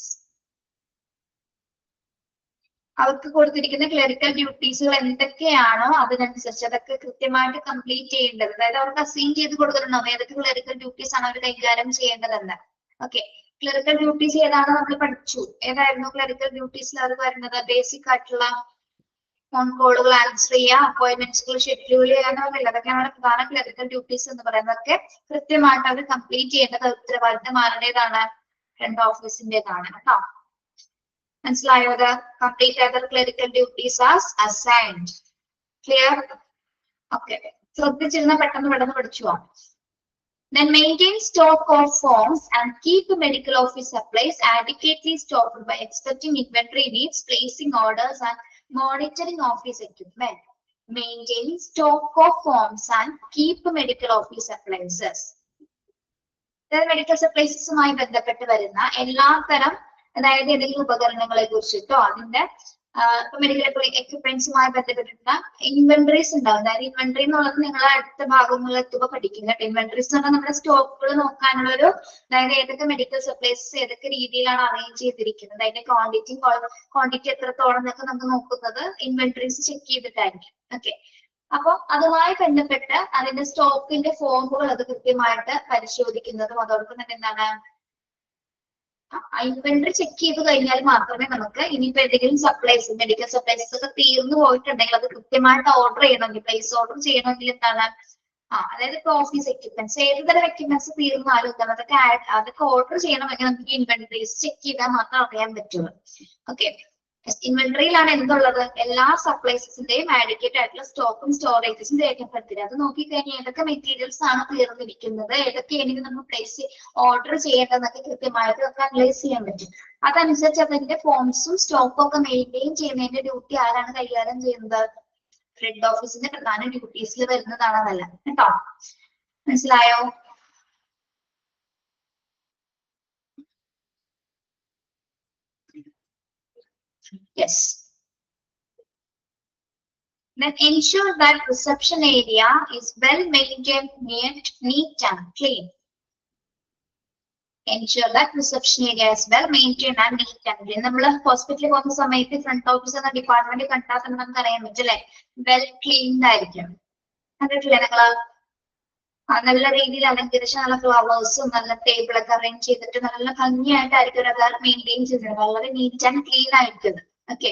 അവർക്ക് കൊടുത്തിരിക്കുന്ന ക്ലറിക്കൽ ഡ്യൂട്ടീസുകൾ എന്തൊക്കെയാണോ അതിനനുസരിച്ച് അതൊക്കെ കൃത്യമായിട്ട് കംപ്ലീറ്റ് ചെയ്യേണ്ടത്. അതായത് അവർക്ക് അസൈൻ ചെയ്ത് കൊടുത്തിട്ടുണ്ടാവും ഏതൊക്കെ ക്ലറിക്കൽ ഡ്യൂട്ടീസ് ആണ് അവർ കൈകാര്യം ചെയ്യേണ്ടതെന്ന്. ഓക്കെ, ക്ലറിക്കൽ ഡ്യൂട്ടീസ് ഏതാണ് നമ്മൾ പഠിച്ചു. ഏതായിരുന്നു ക്ലറിക്കൽ ഡ്യൂട്ടീസിൽ അവർ വരുന്നത്? ബേസിക് ആയിട്ടുള്ള ഫോൺ കോളുകൾ ആൻസർ ചെയ്യുക, അപ്പോയിന്റ്മെന്റ്സുകൾ ഷെഡ്യൂൾ ചെയ്യാനൊന്നുമില്ല. അതൊക്കെയാണ് പ്രധാന ക്ലറിക്കൽ ഡ്യൂട്ടീസ് എന്ന് പറയുന്നതൊക്കെ കൃത്യമായിട്ട് അവർ കംപ്ലീറ്റ് ചെയ്യേണ്ടത് ഉത്തരവാദിത്തം ആരുടേതാണ്? ഫ്രണ്ട് ഓഫീസിന്റേതാണ് കേട്ടോ. മനസ്സിലായോ? Complete other clerical duties are assigned. Clear? Okay. ശ്രദ്ധിച്ചിരുന്ന പെട്ടെന്ന് പഠിച്ചു പോവാം. Then maintain stock of forms and keep the medical office supplies adequately stocked by expecting inventory needs, placing orders and monitoring office equipment. Maintain stock of forms and keep the medical office supplies. Medical സപ്ലൈസുമായി ബന്ധപ്പെട്ട് വരുന്ന എല്ലാ തരം, അതായത് ഏതെങ്കിലും ഉപകരണങ്ങളെ കുറിച്ചിട്ടോ അതിന്റെ medical എക്യുപ്മെന്റ്സുമായി ബന്ധപ്പെട്ടിട്ടുള്ള ഇൻവെന്ററീസ് ഉണ്ടാവും. അതായത് ഇൻവെന്ററി എന്നുള്ളത് നിങ്ങൾ അടുത്ത ഭാഗങ്ങളിൽ എത്തുമ്പോൾ പഠിക്കുന്ന ഇൻവെന്ററീസ് എന്ന് പറഞ്ഞാൽ നമ്മുടെ സ്റ്റോക്കുകൾ നോക്കാനുള്ള ഒരു, അതായത് ഏതൊക്കെ മെഡിക്കൽ സപ്ലൈസ് ഏതൊക്കെ രീതിയിലാണ് അറേഞ്ച് ചെയ്തിരിക്കുന്നത്, അതിന്റെ ക്വാണ്ടിറ്റി എത്രത്തോളം എന്നൊക്കെ നമുക്ക് നോക്കുന്നത് ഇൻവെന്ററീസ് ചെക്ക് ചെയ്തിട്ടായിരിക്കും. ഓക്കെ, അപ്പൊ അതുമായി ബന്ധപ്പെട്ട് അതിന്റെ സ്റ്റോക്കിന്റെ ഫോമുകൾ അത് കൃത്യമായിട്ട് പരിശോധിക്കുന്നതും അതോടൊപ്പം തന്നെ എന്താണ് ഇൻവെന്ററി ചെക്ക് ചെയ്ത് കഴിഞ്ഞാൽ മാത്രമേ നമുക്ക് ഇനിയിപ്പോ എന്തെങ്കിലും സപ്ലൈസ് മെഡിക്കൽ സപ്ലൈസ് ഒക്കെ തീർന്നു പോയിട്ടുണ്ടെങ്കിൽ അത് കൃത്യമായിട്ട് ഓർഡർ ചെയ്യണമെങ്കിൽ പ്ലേസ് ഓർഡർ ചെയ്യണമെങ്കിൽ എന്താണ് അതായത് ഇപ്പൊ ഓഫീസ് എക്യുപ്മെന്റ്സ് ഏത് തരം എക്യുപ്മെന്റ്സ് തീർന്നാലും എന്താണ് അതൊക്കെ ഓർഡർ ചെയ്യണമെങ്കിൽ നമുക്ക് ഇൻവെന്ററീസ് ചെക്ക് ചെയ്താൽ മാത്രം അറിയാൻ പറ്റുള്ളൂ. ഓക്കെ, ഇൻവെന്ററിയിലാണ് എന്തുള്ളത്? എല്ലാ സപ്ലൈസിന്റെയും ആഡിക്കേറ്റ് ആയിട്ടുള്ള സ്റ്റോക്കും സ്റ്റോറേജസും രേഖപ്പെടുത്തിയത്. അത് നോക്കിക്കഴിഞ്ഞാൽ ഏതൊക്കെ മെറ്റീരിയൽസ് ആണ് തീർന്നിരിക്കുന്നത്, ഏതൊക്കെയാണെങ്കിൽ നമ്മൾ പ്ലേസ് ഓർഡർ ചെയ്യേണ്ടതെന്നൊക്കെ കൃത്യമായിട്ട് നമുക്ക് അനലൈസ് ചെയ്യാൻ പറ്റും. അതനുസരിച്ച് അതിന്റെ ഫോംസും സ്റ്റോക്കും ഒക്കെ മെയിൻറ്റെയിൻ ചെയ്യുന്നതിന്റെ ഡ്യൂട്ടി ആരാണ് കൈകാര്യം ചെയ്യുന്നത്? ഫ്രണ്ട് ഓഫീസിന്റെ പ്രധാന ഡ്യൂട്ടീസിൽ വരുന്നതാണെന്നല്ല കേട്ടോ. മനസ്സിലായോ? Yes. Then ensure that reception area is well maintained, neat and clean. Ensure that reception area is well maintained and neat and clean. നമ്മൾ ഹോസ്പിറ്റലിൽ പോകുന്ന സമയത്ത് ഫ്രണ്ട് ഓഫീസ് എന്ന ഡിപ്പാർട്ട്മെന്റ് കണ്ടാൽ തന്നെ നമുക്ക് അറിയാൻ പറ്റില്ലേ, വെൽ ക്ലീൻഡ് ആയിരിക്കും. കണ്ടിട്ടില്ലേ നിങ്ങള്? നല്ല രീതിയിൽ അലങ്കരിച്ച നല്ല ഫ്ലവേഴ്സും നല്ല ടേബിളൊക്കെ അറേഞ്ച് ചെയ്തിട്ട് നല്ല ഭംഗിയായിട്ടായിരിക്കും അത് മെയിൻറ്റെയിൻ ചെയ്തത്. വളരെ നീറ്റ് ആൻഡ് ക്ലീൻ ആയിരിക്കും. ഓക്കെ,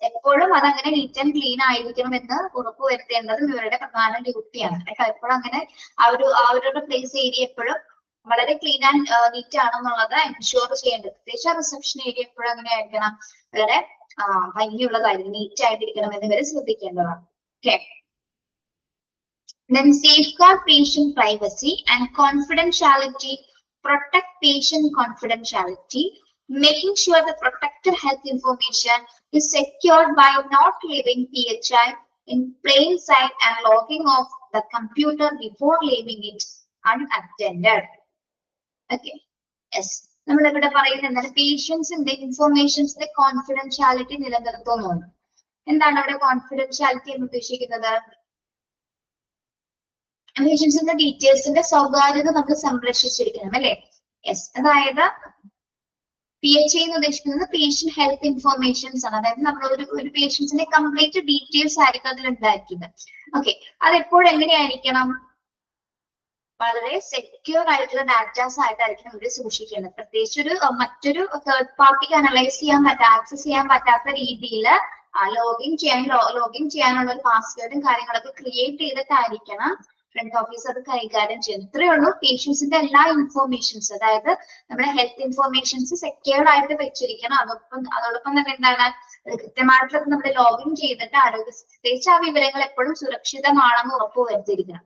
എപ്പോഴും അതങ്ങനെ നീറ്റ് ആൻഡ് ക്ലീൻ ആയിരിക്കണം എന്ന് ഉറപ്പുവരുത്തേണ്ടതും ഇവരുടെ പ്രധാന ഡ്യൂട്ടിയാണ് കേട്ടോ. എപ്പോഴും അങ്ങനെ അവരുടെ പ്ലേസ് ഏരിയ എപ്പോഴും വളരെ ക്ലീൻ ആൻഡ് നീറ്റ് ആണെന്നുള്ളത് എൻഷുർ ചെയ്യേണ്ടത്. പ്രത്യേകിച്ച് റിസപ്ഷൻ ഏരിയ എപ്പോഴും അങ്ങനെ ആയിരിക്കണം, വളരെ ഭംഗിയുള്ളതായിരിക്കും, നീറ്റ് ആയിട്ടിരിക്കണം എന്ന് ഇവരെ ശ്രദ്ധിക്കേണ്ടതാണ്. Okay, then safeguard patient privacy and confidentiality, protect patient confidentiality, making sure the protected health information is secured by not leaving PHI in plain sight and logging off the computer before leaving it unattended. Okay, yes. നമ്മൾ ഇവിടെ പറയുന്നത് പേഷ്യൻസിന്റെ ഇൻഫോർമേഷൻസിന്റെ confidentiality നിലനിർത്തുന്നു. എന്താണ് അവിടെ confidentiality എന്ന് ഉദ്ദേശിക്കുന്നത്? പേഷ്യൻസിന്റെ ഡീറ്റെയിൽസിന്റെ സ്വകാര്യത നമ്മൾ സംരക്ഷിച്ചിരിക്കണം അല്ലെ? യെസ്, അതായത് PHI എന്ന് ഉദ്ദേശിക്കുന്നത് പേഷ്യന്റ് ഹെൽത്ത് ഇൻഫോർമേഷൻസ് ആണ്. അതായത് നമ്മൾ ഒരു പേഷ്യൻസിന്റെ കംപ്ലീറ്റ് ഡീറ്റെയിൽസ് ആയിരിക്കും അതിൽ ഉണ്ടായിരിക്കുന്നത്. ഓക്കെ, അതെപ്പോഴും എങ്ങനെയായിരിക്കണം? വളരെ സെക്യൂർ ആയിട്ടുള്ള ഡാറ്റാസ് ആയിട്ടായിരിക്കും ഇവര് സൂക്ഷിക്കേണ്ടത്. പ്രത്യേകിച്ച് മറ്റൊരു തേർഡ് പാർട്ടിക്ക് അനലൈസ് ചെയ്യാൻ ആക്സസ് ചെയ്യാൻ പറ്റാത്ത രീതിയിൽ ലോഗിൻ ചെയ്യാനുള്ള ഒരു പാസ്വേഡും കാര്യങ്ങളൊക്കെ ക്രിയേറ്റ് ചെയ്തിട്ടായിരിക്കണം ഫ്രണ്ട് ഓഫീസ് അത് കൈകാര്യം ചെയ്യുന്നത്. ഇത്രയേ ഉള്ളൂ. പേഷ്യൻസിന്റെ എല്ലാ ഇൻഫോർമേഷൻസ്, അതായത് നമ്മുടെ ഹെൽത്ത് ഇൻഫോർമേഷൻസ് സെക്യൂർഡ് ആയിട്ട് വെച്ചിരിക്കണം. അതോടൊപ്പം തന്നെ എന്താണ് കൃത്യമായിട്ടുള്ള നമ്മൾ ലോഗിൻ ചെയ്തിട്ട് പ്രത്യേകിച്ച് ആ വിവരങ്ങൾ എപ്പോഴും സുരക്ഷിതമാണെന്ന് ഉറപ്പുവരുത്തിയിരിക്കണം.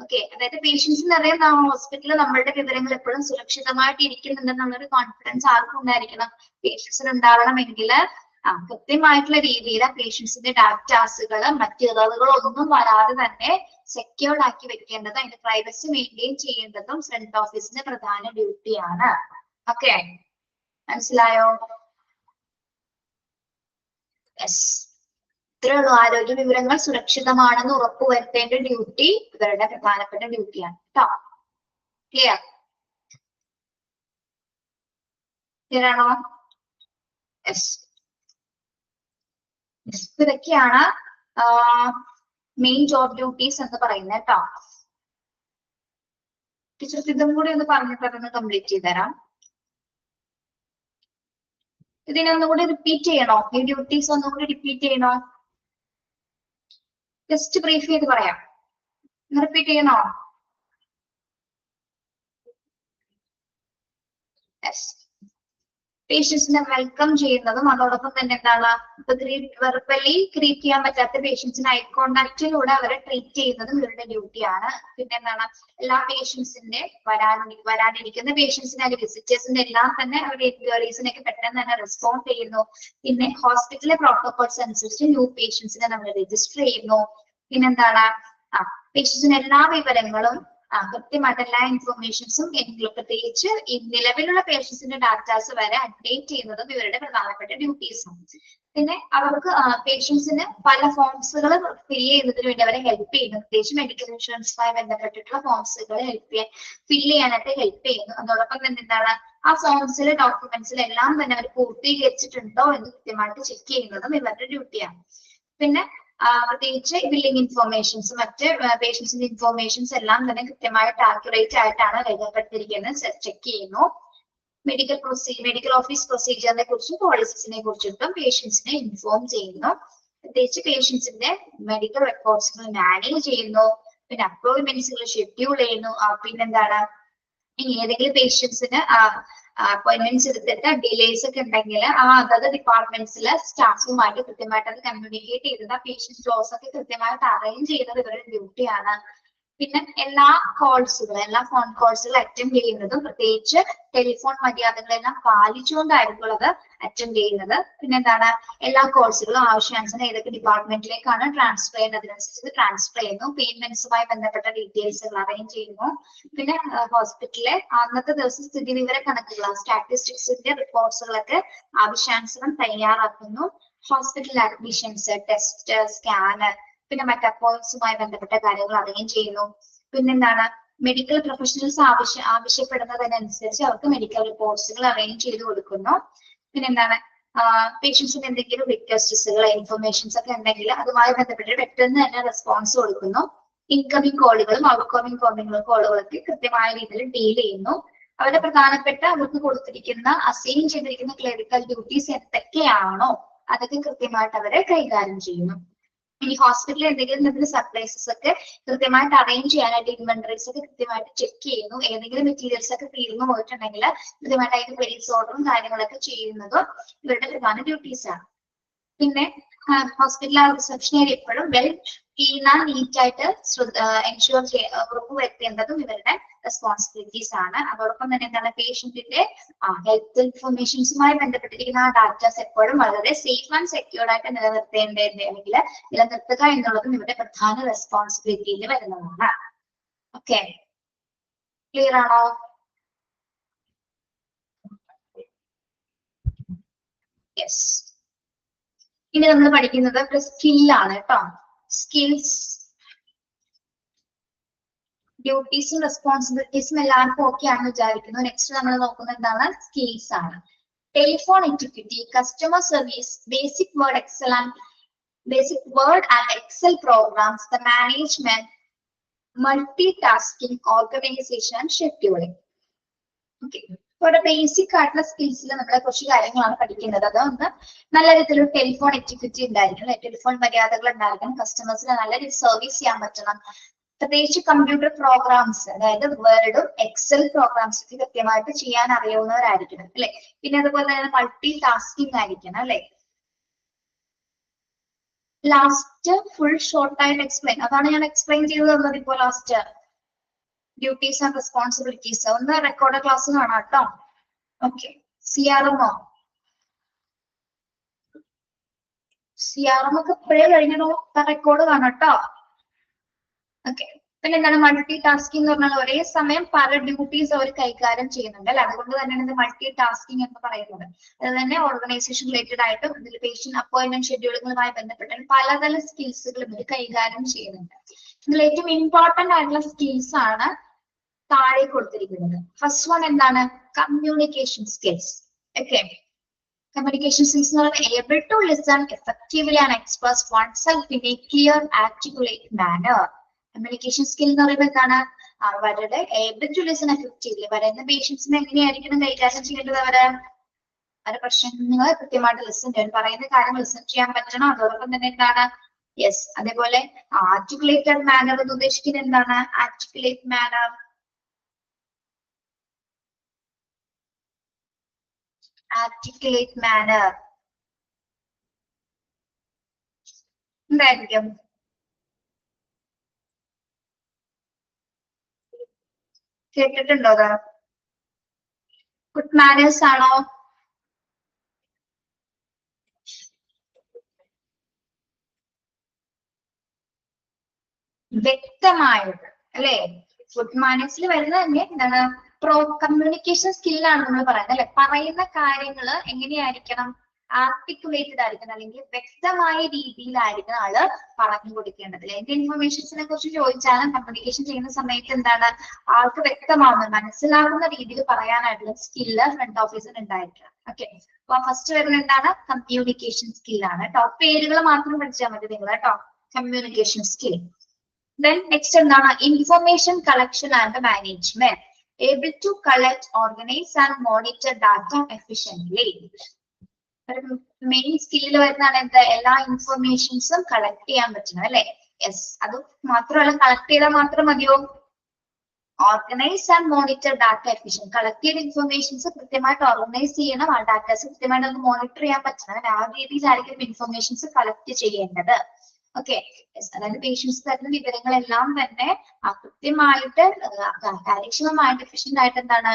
ഓക്കെ, അതായത് പേഷ്യൻസിന് അറിയാം ഹോസ്പിറ്റലിൽ നമ്മളുടെ വിവരങ്ങൾ എപ്പോഴും സുരക്ഷിതമായിട്ട് ഇരിക്കുന്നുണ്ടെന്നുള്ളൊരു കോൺഫിഡൻസ് ആർക്കും ഉണ്ടായിരിക്കണം, പേഷ്യൻസിന് ഉണ്ടാവണമെങ്കിൽ കൃത്യമായിട്ടുള്ള രീതിയിൽ പേഷ്യൻസിന്റെ ഡാറ്റാസുകൾ മറ്റ് ഇറവുകളൊന്നും വരാതെ തന്നെ സെക്യൂർഡ് ആക്കി വെക്കേണ്ടത്, അതിന്റെ പ്രൈവസി മെയിൻറ്റെയിൻ ചെയ്യേണ്ടതും ഫ്രണ്ട് ഓഫീസിന്റെ പ്രധാന ഡ്യൂട്ടിയാണ്. ഓക്കെ, മനസ്സിലായോ? യെസ്, ഇത്രയുള്ളൂ. ആരോഗ്യ വിവരങ്ങൾ സുരക്ഷിതമാണെന്ന് ഉറപ്പുവരുത്തേണ്ട ഡ്യൂട്ടി ഇവരുടെ പ്രധാനപ്പെട്ട ഡ്യൂട്ടിയാണ് കേട്ടോ. ക്ലിയർ? ക്ലിയർ ആണോ? യെസ്, ഇതൊക്കെയാണ് മെയിൻ ജോബ് ഡ്യൂട്ടീസ് എന്ന് പറയുന്നത് കേട്ടോ. ടീച്ചർ ഇതും കൂടി ഒന്ന് പറഞ്ഞിട്ടൊന്ന് കംപ്ലീറ്റ് ചെയ്തുതരാം. ഇതിനൊന്നുകൂടി റിപ്പീറ്റ് ചെയ്യണോ? ഈ ഡ്യൂട്ടീസ് ഒന്നുകൂടി റിപ്പീറ്റ് ചെയ്യണോ? ജസ്റ്റ് ബ്രീഫ് ചെയ്ത് പറയാം. റിപ്പീറ്റ് ചെയ്യണോ? യെസ്, പേഷ്യൻസിനെ വെൽക്കം ചെയ്യുന്നതും അതോടൊപ്പം തന്നെ എന്താണ്, വെർബലി ക്രീറ്റ് ചെയ്യാൻ പറ്റാത്ത പേഷ്യൻസിനെ ഐ കോണ്ടാക്റ്റിലൂടെ അവരെ ട്രീറ്റ് ചെയ്യുന്നതും ഇവരുടെ ഡ്യൂട്ടിയാണ്. പിന്നെ എന്താണ്, എല്ലാ പേഷ്യൻസിന്റെ വരാനിരിക്കുന്ന പേഷ്യൻസിനെ അല്ലെങ്കിൽ വിസിറ്റേഴ്സിന്റെ എല്ലാം തന്നെ അവരുടെ എൻക്വയറീസിനൊക്കെ പെട്ടെന്ന് തന്നെ റെസ്പോണ്ട് ചെയ്യുന്നു. പിന്നെ ഹോസ്പിറ്റലിലെ പ്രോട്ടോകോൾസ് അനുസരിച്ച് ന്യൂ പേഷ്യൻസിനെ നമ്മൾ രജിസ്റ്റർ ചെയ്യുന്നു. പിന്നെന്താണ്, പേഷ്യൻസിന് എല്ലാ വിവരങ്ങളും കൃത്യമായിട്ട് എല്ലാ ഇൻഫോർമേഷൻസും പ്രത്യേകിച്ച് ഈ നിലവിലുള്ള പേഷ്യൻസിന്റെ ഡാറ്റാസ് വരെ അപ്ഡേറ്റ് ചെയ്യുന്നതും ഇവരുടെ പ്രധാനപ്പെട്ട ഡ്യൂട്ടീസാണ്. പിന്നെ അവർക്ക് പേഷ്യൻസിന് പല ഫോംസുകൾ ഫിൽ ചെയ്യുന്നതിന് വേണ്ടി അവരെ ഹെൽപ്പ് ചെയ്യുന്നു. പ്രത്യേകിച്ച് മെഡിക്കൽ ഇൻഷുറൻസുമായി ബന്ധപ്പെട്ടിട്ടുള്ള ഫോംസുകൾ ഫിൽ ചെയ്യാനായിട്ട് ഹെൽപ്പ് ചെയ്യുന്നു. അതോടൊപ്പം തന്നെ എന്താണ്, ആ ഫോംസിലെ ഡോക്യുമെന്റ്സിൽ എല്ലാം തന്നെ അവർ പൂർത്തീകരിച്ചിട്ടുണ്ടോ എന്ന് കൃത്യമായിട്ട് ചെക്ക് ചെയ്യുന്നതും ഇവരുടെ ഡ്യൂട്ടിയാണ്. പിന്നെ പ്രത്യേകിച്ച് ബില്ലിംഗ് ഇൻഫോർമേഷൻസ് മറ്റ് പേഷ്യൻസിന്റെ ഇൻഫോർമേഷൻസ് എല്ലാം തന്നെ കൃത്യമായിട്ട് ആക്യുറേറ്റ് ആയിട്ടാണ് രേഖപ്പെടുത്തിയിരിക്കുന്നത് ചെക്ക് ചെയ്യുന്നു. മെഡിക്കൽ ഓഫീസ് പ്രൊസീജിയറിനെ കുറിച്ചും പോളിസീസിനെ കുറിച്ചിട്ടും പേഷ്യൻസിനെ ഇൻഫോം ചെയ്യുന്നു. പ്രത്യേകിച്ച് പേഷ്യൻസിന്റെ മെഡിക്കൽ റെക്കോർഡ്സുകൾ മാനേജ് ചെയ്യുന്നു. പിന്നെ അപ്പോയിന്റ്മെന്റ്സുകൾ ഷെഡ്യൂൾ ചെയ്യുന്നു. പിന്നെന്താണ്, ഇനി ഏതെങ്കിലും പേഷ്യൻസിന് അപ്പോയിന്റ്മെന്റ്സ് എടുത്തിട്ട് ഡിലേസ് ഒക്കെ ഉണ്ടെങ്കിൽ അതത് ഡിപ്പാർട്ട്മെന്റ്സിലെ സ്റ്റാഫുമായിട്ട് കൃത്യമായിട്ട് അത് കമ്മ്യൂണിക്കേറ്റ് ചെയ്തത് പേഷ്യൻസ് ലോസ് ഒക്കെ കൃത്യമായിട്ട് അറേഞ്ച് ചെയ്യുന്നത് ഇവരുടെ ഡ്യൂട്ടിയാണ്. പിന്നെ എല്ലാ ഫോൺ കോൾസുകൾ അറ്റൻഡ് ചെയ്യുന്നതും പ്രത്യേകിച്ച് ടെലിഫോൺ മര്യാദകളെല്ലാം പാലിച്ചുകൊണ്ടായിരിക്കും അത് അറ്റൻഡ് ചെയ്യുന്നത്. പിന്നെന്താണ്, എല്ലാ കോൾസുകളും ആവശ്യാനുസരണം ഏതൊക്കെ ഡിപ്പാർട്ട്മെന്റിലേക്കാണ് ട്രാൻസ്ഫർ ചെയ്യുന്നത് അതിനനുസരിച്ച് ട്രാൻസ്ഫർ ചെയ്യുന്നു. പേയ്മെന്റ്സുമായി ബന്ധപ്പെട്ട ഡീറ്റെയിൽസുകൾ അറേഞ്ച് ചെയ്യുന്നു. പിന്നെ ഹോസ്പിറ്റലിലെ അന്നത്തെ ദിവസം സ്ഥിതി വിവര കണക്കുകൾ സ്റ്റാറ്റിസ്റ്റിക്സിന്റെ റിപ്പോർട്ട്സുകളൊക്കെ ആവശ്യാനുസരണം തയ്യാറാക്കുന്നു. ഹോസ്പിറ്റൽ അഡ്മിഷൻസ്, ടെസ്റ്റ്, സ്കാന്, പിന്നെ മറ്റ് അപ്പോയിന്റ്സുമായി ബന്ധപ്പെട്ട കാര്യങ്ങൾ അറേഞ്ച് ചെയ്യുന്നു. പിന്നെന്താണ്, മെഡിക്കൽ പ്രൊഫഷണൽസ് ആവശ്യപ്പെടുന്നതിനനുസരിച്ച് അവർക്ക് മെഡിക്കൽ റിപ്പോർട്ട്സുകൾ അറേഞ്ച് ചെയ്ത് കൊടുക്കുന്നു. പിന്നെന്താണ്, പേഷ്യൻസിന് എന്തെങ്കിലും റിക്വസ്റ്റ്സുകൾ ഇൻഫർമേഷൻസ് ഒക്കെ ഉണ്ടെങ്കിൽ അതുമായി ബന്ധപ്പെട്ട് പെട്ടെന്ന് തന്നെ റെസ്പോൺസ് കൊടുക്കുന്നു. ഇൻകമിംഗ് കോളുകളും ഔട്ട്കമിംഗ് കോളുകളൊക്കെ കൃത്യമായ രീതിയിൽ ഡീൽ ചെയ്യുന്നു. അവരുടെ പ്രധാനപ്പെട്ട അവർക്ക് കൊടുത്തിരിക്കുന്ന അസൈൻ ചെയ്തിരിക്കുന്ന ക്ലറിക്കൽ ഡ്യൂട്ടീസ് എന്തൊക്കെയാണോ അതൊക്കെ കൃത്യമായിട്ട് അവരെ കൈകാര്യം ചെയ്യുന്നു. ഇനി ഹോസ്പിറ്റലിൽ എന്തെങ്കിലും സർപ്രൈസസ് ഒക്കെ കൃത്യമായിട്ട് അറേഞ്ച് ചെയ്യാനായിട്ട് ഇൻവെന്ററീസ് ഒക്കെ കൃത്യമായിട്ട് ചെക്ക് ചെയ്യുന്നു. ഏതെങ്കിലും മെറ്റീരിയൽസ് ഒക്കെ തീർന്നു പോയിട്ടുണ്ടെങ്കിൽ കൃത്യമായിട്ട് അതിന്റെ പെരീസ് ഓർഡറും കാര്യങ്ങളൊക്കെ ചെയ്യുന്നതും ഇവരുടെ പ്രധാന ഡ്യൂട്ടീസ് ആണ്. പിന്നെ ഹോസ്പിറ്റൽ റിസപ്ഷൻ ഏരിയ എപ്പോഴും വെൽ ക്ലീൻ ആൻഡ് നീറ്റ് ആയിട്ട് എൻഷുർ ഉറപ്പുവരുത്തേണ്ടതും ഇവരുടെ റെസ്പോൺസിബിലിറ്റീസ് ആണ്. അതോടൊപ്പം തന്നെ എന്താണ്, പേഷ്യന്റിന്റെ ഹെൽത്ത് ഇൻഫർമേഷൻസുമായി ബന്ധപ്പെട്ടിരിക്കുന്ന ആ ഡാറ്റാസ് എപ്പോഴും വളരെ സേഫ് ആൻഡ് സെക്യൂർഡ് ആയിട്ട് നിലനിർത്തുക എന്നുള്ളതും ഇവരുടെ പ്രധാന റെസ്പോൺസിബിലിറ്റിയിൽ വരുന്നതാണ്. ഓക്കെ, ക്ലിയർ ആണോ? യെസ്, ഇനി നമ്മൾ പഠിക്കുന്നത് സ്കില്ലാണ് കേട്ടോ. സ്കിൽസ്, ഡ്യൂട്ടീസും റെസ്പോൺസിബിലിറ്റീസും എല്ലാവർക്കും ഓക്കെ ആണെന്ന് വിചാരിക്കുന്നു. നെക്സ്റ്റ് നമ്മൾ നോക്കുന്നത് എന്താണ്, സ്കിൽസ് ആണ്. Telephone etiquette, customer service, basic word and excel programs, the management, multitasking, organisation and scheduling. Okay, ഇവിടെ ബേസിക് ആയിട്ടുള്ള സ്കിൽസിൽ നമ്മളെ കുറച്ച് കാര്യങ്ങളാണ് പഠിക്കുന്നത്. അതൊന്ന് നല്ല രീതിയിലൊരു ടെലിഫോൺ എറ്റിക്വിറ്റി ഉണ്ടായിരിക്കണം, ടെലിഫോൺ മര്യാദകൾ ഉണ്ടായിരിക്കണം, കസ്റ്റമേഴ്സിനെ നല്ല രീതിയിൽ സർവീസ് ചെയ്യാൻ പറ്റണം. പ്രത്യേകിച്ച് കമ്പ്യൂട്ടർ പ്രോഗ്രാംസ്, അതായത് വേർഡും എക്സൽ പ്രോഗ്രാംസ് ഒക്കെ കൃത്യമായിട്ട് ചെയ്യാൻ അറിയാവുന്നവരായിരിക്കണം അല്ലെ. പിന്നെ അതുപോലെ തന്നെ മൾട്ടി ടാസ്കിംഗ് ആയിരിക്കണം അല്ലെ. ലാസ്റ്റ് ഫുൾ ഷോർട്ട് ആയിട്ട് എക്സ്പ്ലെയിൻ, അതാണ് ഞാൻ എക്സ്പ്ലെയിൻ ചെയ്ത് തന്നത്. ഇപ്പോ ലാസ്റ്റ് ഡ്യൂട്ടീസ് ആൻഡ് റെസ്പോൺസിബിലിറ്റീസ് ഒന്ന് റെക്കോർഡ് ക്ലാസ് കാണാം കേട്ടോ. ഓക്കെ, CRMO CRM ഒക്കെ ഇപ്പോഴേ കഴിഞ്ഞോ റെക്കോർഡ് കാണാം കേട്ടോ. ഓക്കെ, പിന്നെ എന്താണ് മൾട്ടി ടാസ്കിംഗ് എന്ന് പറഞ്ഞാൽ ഒരേ സമയം പല ഡ്യൂട്ടീസ് അവർ കൈകാര്യം ചെയ്യുന്നുണ്ട് അല്ലെ, അതുകൊണ്ട് തന്നെയാണ് ഇത് മൾട്ടി ടാസ്കിംഗ് എന്ന് പറയുന്നത്. അത് തന്നെ ഓർഗനൈസേഷൻ റിലേറ്റഡ് ആയിട്ടും ഇതിൽ പേഷ്യന്റ് അപ്പോയിന്റ്മെന്റ് ഷെഡ്യൂളുകളുമായി ബന്ധപ്പെട്ട് പലതരം സ്കിൽസുകൾ ഇവർ കൈകാര്യം ചെയ്യുന്നുണ്ട്. ഇതിൽ ഏറ്റവും ഇമ്പോർട്ടന്റ് ആയിട്ടുള്ള സ്കിൽസ് ആണ് താഴെ കൊടുത്തിരിക്കുന്നത്. ഫസ്റ്റ് വൺ എന്താണ്? Communication skills. Okay, communication skills എന്ന് പറയുന്നത് able to listen effectively and express oneself in a clear, articulate manner. Communication skill എന്ന് പറയുമ്പോൾ എന്താണ്? അവരുടെ able to listen effectively, വരുന്ന പേഷ്യൻസിനെ എങ്ങനെയായിരിക്കണം കൈകാര്യം ചെയ്യേണ്ടത്? അവരുടെ പ്രശ്നങ്ങൾ കൃത്യമായിട്ട് ലിസൺ ചെയ്യാൻ, പറയുന്ന കാര്യങ്ങൾ ലിസൺ ചെയ്യാൻ പറ്റണം. അതോടൊപ്പം തന്നെ എന്താണ്? യെസ്, അതേപോലെ ആർട്ടിക്കുലേറ്റഡ് മാനർ എന്ന് ഉദ്ദേശിക്കുന്നത് എന്താണ്? ആർട്ടിക്കുലേറ്റ് മാനർ, articulate manner എന്തായിരിക്കും? കേട്ടിട്ടുണ്ടോ അത്? ഗുഡ് മാനേഴ്സ് ആണോ? വ്യക്തമായത് അല്ലെ? ഗുഡ് മാനേഴ്സിൽ വരുന്നത് തന്നെ എന്താണ്? കമ്മ്യൂണിക്കേഷൻ സ്കില്ലാണ് നമ്മൾ പറയുന്നത് അല്ലെ. പറയുന്ന കാര്യങ്ങൾ എങ്ങനെയായിരിക്കണം? ആർട്ടിക്കുലേറ്റഡ് ആയിരിക്കണം, അല്ലെങ്കിൽ വ്യക്തമായ രീതിയിലായിരിക്കണം ആള് പറഞ്ഞു കൊടുക്കേണ്ടത്. എന്ത് ഇൻഫർമേഷൻസിനെ കുറിച്ച് ചോദിച്ചാലും കമ്മ്യൂണിക്കേഷൻ ചെയ്യുന്ന സമയത്ത് എന്താണ്? ആൾക്ക് വ്യക്തമാവുന്ന മനസ്സിലാകുന്ന രീതിയിൽ പറയാനായിട്ടുള്ള സ്കില്ല് ഫ്രണ്ട് ഓഫീസിന് ഉണ്ടായിരിക്കണം. ഓക്കെ, അപ്പൊ ഫസ്റ്റ് വരുന്നത് എന്താണ്? കമ്മ്യൂണിക്കേഷൻ സ്കില്ലാണ് കേട്ടോ. പേരുകൾ മാത്രം പഠിച്ചാൽ മതി നിങ്ങൾ കേട്ടോ. Communication skill. Then next എന്താണ്? Information collection and management. Able to collect, organize and monitor data efficiently. Main സ്കില്ലിൽ വരുന്നതാണ് എന്ത്? എല്ലാ ഇൻഫർമേഷൻസും കളക്ട് ചെയ്യാൻ പറ്റണം അല്ലെ. യെസ്, അത് മാത്രമല്ല, കളക്ട് ചെയ്താൽ മാത്രം മതിയോ? Organise and monitor data efficient. Collect ചെയ്ത ഇൻഫർമേഷൻസ് കൃത്യമായിട്ട് ഓർഗനൈസ് ചെയ്യണം, ആ ഡാറ്റാസ് കൃത്യമായിട്ട് ഒന്ന് മോണിറ്റർ ചെയ്യാൻ പറ്റണം. ആ രീതിയിലായിരിക്കും ഇൻഫർമേഷൻസ് കളക്ട് ചെയ്യേണ്ടത്. ഓക്കെ, അതായത് പേഷ്യൻസ് തരുന്ന വിവരങ്ങളെല്ലാം തന്നെ കൃത്യമായിട്ട് കാര്യക്ഷമമായിട്ട് എഫിഷ്യന്റ് ആയിട്ട് എന്താണ്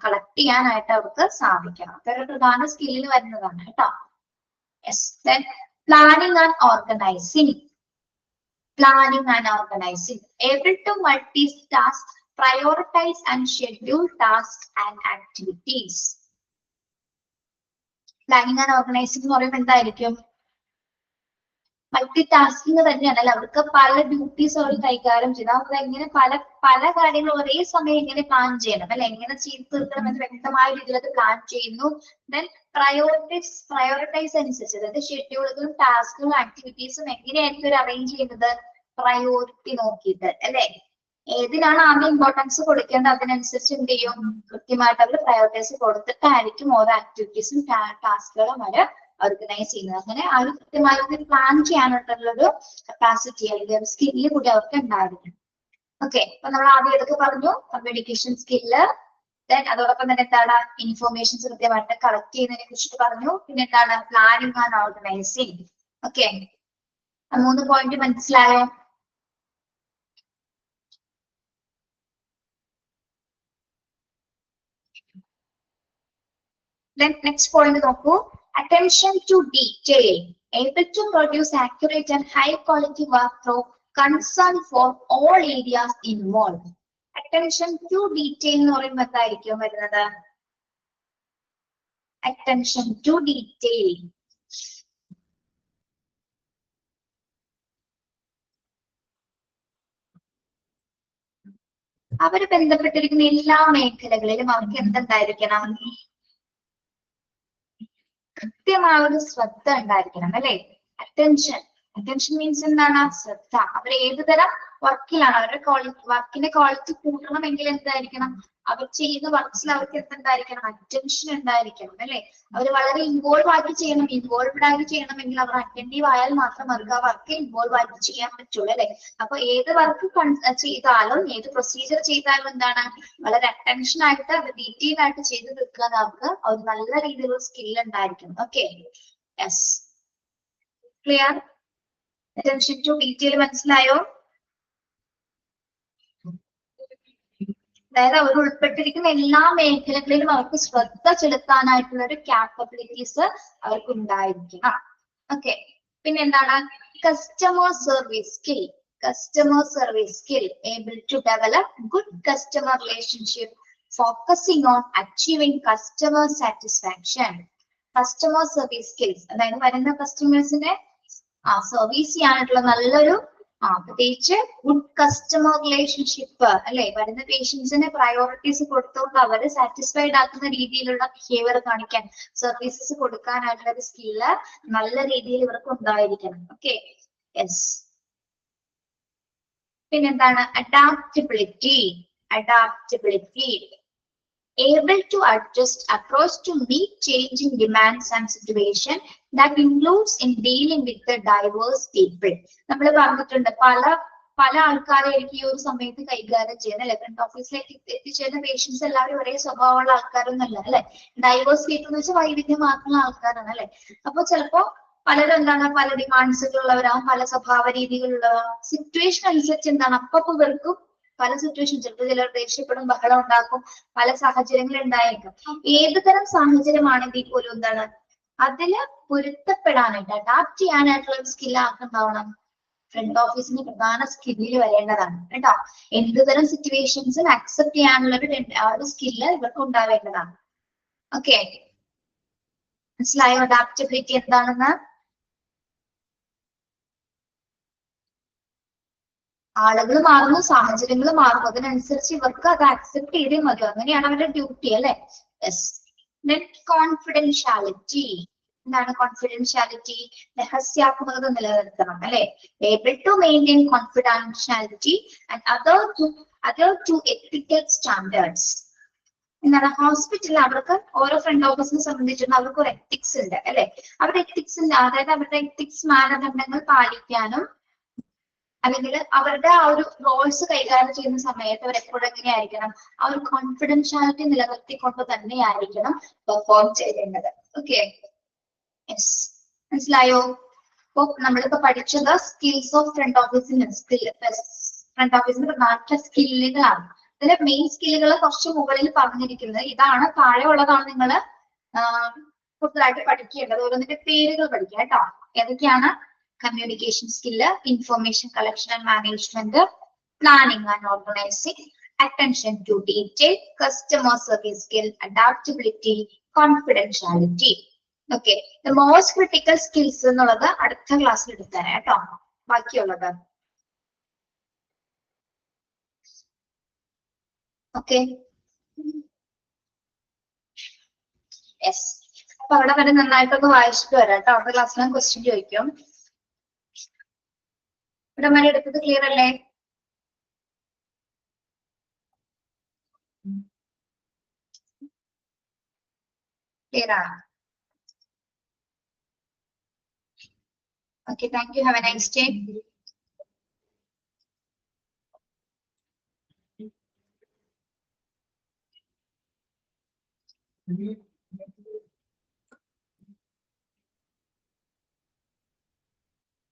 കളക്ട് ചെയ്യാനായിട്ട് അവർക്ക് സാധിക്കണം. അതൊരു പ്രധാന സ്കില്ലിൽ വരുന്നതാണ് കേട്ടോ. Yes, then planning and organising. Planning and organising. Able to multitask, prioritize and schedule tasks and activities. Planning and organising എന്ന് പറയുമ്പോൾ എന്തായിരിക്കും? മൾട്ടി ടാസ്കിങ് തന്നെയാണ് അല്ലെ. അവർക്ക് പല ഡ്യൂട്ടീസ് അവർ കൈകാര്യം ചെയ്ത് അവർ എങ്ങനെ പല കാര്യങ്ങൾ ഒരേ സമയം എങ്ങനെ പ്ലാൻ ചെയ്യണം അല്ലെ, എങ്ങനെ ചെയ്ത് തീർക്കണം എന്ന് വ്യക്തമായ രീതിയിൽ അത് പ്ലാൻ ചെയ്യുന്നു. ദെൻ പ്രയോറിറ്റൈസ് അനുസരിച്ച്, അതായത് ഷെഡ്യൂളുകളും ടാസ്കുകളും ആക്ടിവിറ്റീസും എങ്ങനെയായിരിക്കും ഒരു അറേഞ്ച് ചെയ്യുന്നത്? പ്രയോറിറ്റി നോക്കിയിട്ട് അല്ലെ. ഏതിനാണ് ആദ്യം ഇമ്പോർട്ടൻസ് കൊടുക്കേണ്ടത് അതിനനുസരിച്ച് എന്ത് ചെയ്യും? കൃത്യമായിട്ട് അവർ പ്രയോറിറ്റൈസ് കൊടുത്തിട്ടായിരിക്കും ഓരോ ആക്ടിവിറ്റീസും ടാസ്കുകളും അവർ ഓർഗനൈസ് ചെയ്യുന്നത്. അങ്ങനെ ആ ഒരു കൃത്യമായിട്ട് പ്ലാൻ ചെയ്യാനായിട്ടുള്ളൊരു കപ്പാസിറ്റി അല്ലെങ്കിൽ സ്കില്ല് കൂടി അവർക്ക് ഉണ്ടായിരിക്കും. ഓക്കെ, അപ്പൊ നമ്മൾ ആദ്യം എടുത്ത് പറഞ്ഞു കമ്മ്യൂണിക്കേഷൻ സ്കില്ല്. ദെൻ അതോടൊപ്പം തന്നെ എന്താണ്? ഇൻഫോർമേഷൻസ് കൃത്യമായിട്ട് കളക്ട് ചെയ്യുന്നതിനെ കുറിച്ചിട്ട് പറഞ്ഞു. പിന്നെ എന്താണ്? Planning and organising. Okay, 3 point മനസ്സിലായോ? Then next point നോക്കൂ. Attention to detail. Able to produce accurate and high quality work through concern for all areas involved. Attention to detail എന്ന് പറയുമ്പോൾ എന്തായിരിക്കും വരുന്നത്? Attention to detail. അവര് ബന്ധപ്പെട്ടിരിക്കുന്ന എല്ലാ മേഖലകളിലും അവർക്ക് എന്തുണ്ടായിരിക്കണം? കൃത്യമായ ഒരു ശ്രദ്ധ ഉണ്ടായിരിക്കണം അല്ലെ. അറ്റൻഷൻ മീൻസ് എന്താണ്? ശ്രദ്ധ. അവർ ഏത് തരം വർക്കിലാണ്, അവരുടെ വർക്കിന്റെ ക്വാളിറ്റി കൂട്ടണമെങ്കിൽ എന്തായിരിക്കണം? അവർ ചെയ്യുന്ന വർക്ക്സിൽ അവർക്ക് എന്തുണ്ടായിരിക്കണം? അറ്റൻഷൻ ഉണ്ടായിരിക്കണം അല്ലെ. അവർ വളരെ ഇൻവോൾവ് ആയിട്ട് ചെയ്യണം. ഇൻവോൾവ്ഡ് ആയിട്ട് ചെയ്യണമെങ്കിൽ അവർ അറ്റൻറ്റീവ് ആയാൽ മാത്രം അവർക്ക് ആ വർക്ക് ഇൻവോൾവ് ആയിട്ട് ചെയ്യാൻ പറ്റുള്ളൂ അല്ലെ. അപ്പൊ ഏത് വർക്ക് ചെയ്താലും ഏത് പ്രൊസീജിയർ ചെയ്താലും എന്താണ്? വളരെ അറ്റൻഷൻ ആയിട്ട് ഡീറ്റെയിൽ ആയിട്ട് ചെയ്ത് തീർക്കാൻ അവർക്ക് ഒരു നല്ല രീതിയിലുള്ള സ്കിൽ ഉണ്ടായിരിക്കും. Okay, yes, clear? Attention to detail മനസ്സിലായോ? അതായത് അവർ ഉൾപ്പെട്ടിരിക്കുന്ന എല്ലാ മേഖലകളിലും അവർക്ക് ശ്രദ്ധ ചെലുത്താനായിട്ടുള്ള ഒരു ക്യാപ്പബിലിറ്റീസ് അവർക്ക് ഉണ്ടായിരിക്കണം. ഓക്കെ, പിന്നെ എന്താണ് customer service skill. Customer service skill, able to develop good customer relationship, focusing on achieving customer satisfaction. Customer service skills, അതായത് വരുന്ന കസ്റ്റമേഴ്സിനെ സർവീസ് ചെയ്യാനായിട്ടുള്ള നല്ലൊരു പ്രത്യേകിച്ച് ഗുഡ് കസ്റ്റമർ റിലേഷൻഷിപ്പ് അല്ലെ, വരുന്ന പേഷ്യൻസിന് പ്രയോറിറ്റീസ് കൊടുത്തുകൊണ്ട് അവര് സാറ്റിസ്ഫൈഡ് ആക്കുന്ന രീതിയിലുള്ള ബിഹേവിയർ കാണിക്കാൻ, സർവീസസ് കൊടുക്കാനായിട്ടുള്ള ഒരു സ്കില്ല് നല്ല രീതിയിൽ ഇവർക്ക് ഉണ്ടായിരിക്കണം. Okay, yes. പിന്നെന്താണ് adaptability. Adaptability, able to adjust approach to meet changing demands and situation that includes in dealing with the diverse people. നമ്മൾ പറഞ്ഞിട്ടുണ്ട് പല ആൾക്കാരായിരിക്കും ഈ ഒരു സമയത്ത് കൈകാര്യം ചെയ്യുന്നത് അല്ലെ. ഫ്രണ്ട് ഓഫീസിലേക്ക് എത്തിച്ചേരുന്ന പേഷ്യൻസ് എല്ലാവരും ഒരേ സ്വഭാവമുള്ള ആൾക്കാരൊന്നുമല്ല അല്ലെ. ഡൈവേഴ്സ് പീപ്പിൾ എന്ന് വെച്ചാൽ വൈവിധ്യമാർന്ന ആൾക്കാരാണ് അല്ലെ. അപ്പൊ ചിലപ്പോ പലരും എന്താണ് പല ഡിമാൻഡ്സുകളുള്ളവരാവും, പല സ്വഭാവ രീതികളുള്ളവരാവും. സിറ്റുവേഷൻ അനുസരിച്ച് എന്താണ് അപ്പൊ ഇവർക്കും പല സിറ്റുവേഷൻ, ചിലപ്പോൾ ചിലർ ദേഷ്യപ്പെടും, ബഹളം ഉണ്ടാക്കും, പല സാഹചര്യങ്ങൾ ഉണ്ടായേക്കും. ഏത് തരം സാഹചര്യമാണെങ്കിൽ പോലും എന്താണ് അതില് പൊരുത്തപ്പെടാനായിട്ട്, അഡാപ്റ്റ് ചെയ്യാനായിട്ടുള്ള ഒരു സ്കില്ല് ആർക്കുണ്ടാവണം? ഫ്രണ്ട് ഓഫീസിന്റെ പ്രധാന സ്കില്ലിൽ വരേണ്ടതാണ് കേട്ടോ. എന്ത് തരം സിറ്റുവേഷൻസും അക്സെപ്റ്റ് ചെയ്യാനുള്ള ഒരു സ്കില്ല് ഇവർക്ക് ഉണ്ടാവേണ്ടതാണ്. ഓക്കെ, മനസ്സിലായോ അഡാപ്റ്റബിലിറ്റി എന്താണെന്ന്? ആളുകൾ മാറുന്നു, സാഹചര്യങ്ങൾ മാറുന്നു, അതിനനുസരിച്ച് ഇവർക്ക് അത് അക്സെപ്റ്റ് ചെയ്തേ മതി. അങ്ങനെയാണ് അവരുടെ ഡ്യൂട്ടി അല്ലെ. യെസ്. കോൺഫിഡൻഷ്യാലിറ്റി. എന്താണ് കോൺഫിഡൻഷ്യാലിറ്റി? രഹസ്യാത്മകത നിലനിർത്തണം അല്ലെ. Able to maintain confidentiality and adhere to ethical standards. എന്താണ് ഹോസ്പിറ്റലിൽ അവർക്ക് ഓരോ ഫ്രണ്ട് ഓഫീസിനെ സംബന്ധിച്ചിട്ട് അവർക്ക് ഒരു എത്തിക്സ് ഉണ്ട് അല്ലെ. അവരുടെ എത്തിക്സിന്റെ, അതായത് അവരുടെ എത്തിക്സ് മാനദണ്ഡങ്ങൾ പാലിക്കാനും അല്ലെങ്കിൽ അവരുടെ ആ ഒരു റോൾസ് കൈകാര്യം ചെയ്യുന്ന സമയത്ത് അവർ എപ്പോഴും എങ്ങനെയായിരിക്കണം, ആ ഒരു കോൺഫിഡൻഷ്യാലിറ്റി നിലനിർത്തിക്കൊണ്ട് തന്നെയായിരിക്കണം പെർഫോം ചെയ്യേണ്ടത്. ഓക്കെ, യെസ്, മനസ്സിലായോ? അപ്പൊ നമ്മളിപ്പോ പഠിച്ചത് സ്കിൽസ് ഓഫ് ഫ്രണ്ട് ഓഫീസിന്, ഫ്രണ്ട് ഓഫീസിന്റെ പ്രധാനപ്പെട്ട സ്കില്ലുകളാണ്. ഇതിലെ മെയിൻ സ്കില്ലുകൾ കുറച്ച് മുകളിൽ പറഞ്ഞിരിക്കുന്നത് ഇതാണ്. താഴെ ഉള്ളതാണ് നിങ്ങൾ കൂടുതലായിട്ട് പഠിക്കേണ്ടത്. ഓരോന്നിന്റെ പേരുകൾ പഠിക്കുക കേട്ടോ. ഏതൊക്കെയാണ്? communication skill, information collection and management, planning and organizing, attention to detail, customer service skill, adaptability, confidentiality. Okay, the most critical skills എന്നുള്ളത് അടുത്ത ക്ലാസ്സിൽ എടുത്തരാം കേട്ടോ. ബാക്കിയുള്ളത് ഓക്കെ, യെസ്. അപ്പൊ അവിടെ വരെ നന്നായിട്ടൊന്ന് വായിച്ചിട്ട് വരാം കേട്ടോ. അടുത്ത ക്ലാസ്സിൽ ഞാൻ ക്വസ്റ്റ്യൻ ചോദിക്കും. ഇവിടെ വരെ എടുത്തത് ക്ലിയർ അല്ലേ? ക്ലിയർ ആണ്? Okay, thank you. Have A nice day.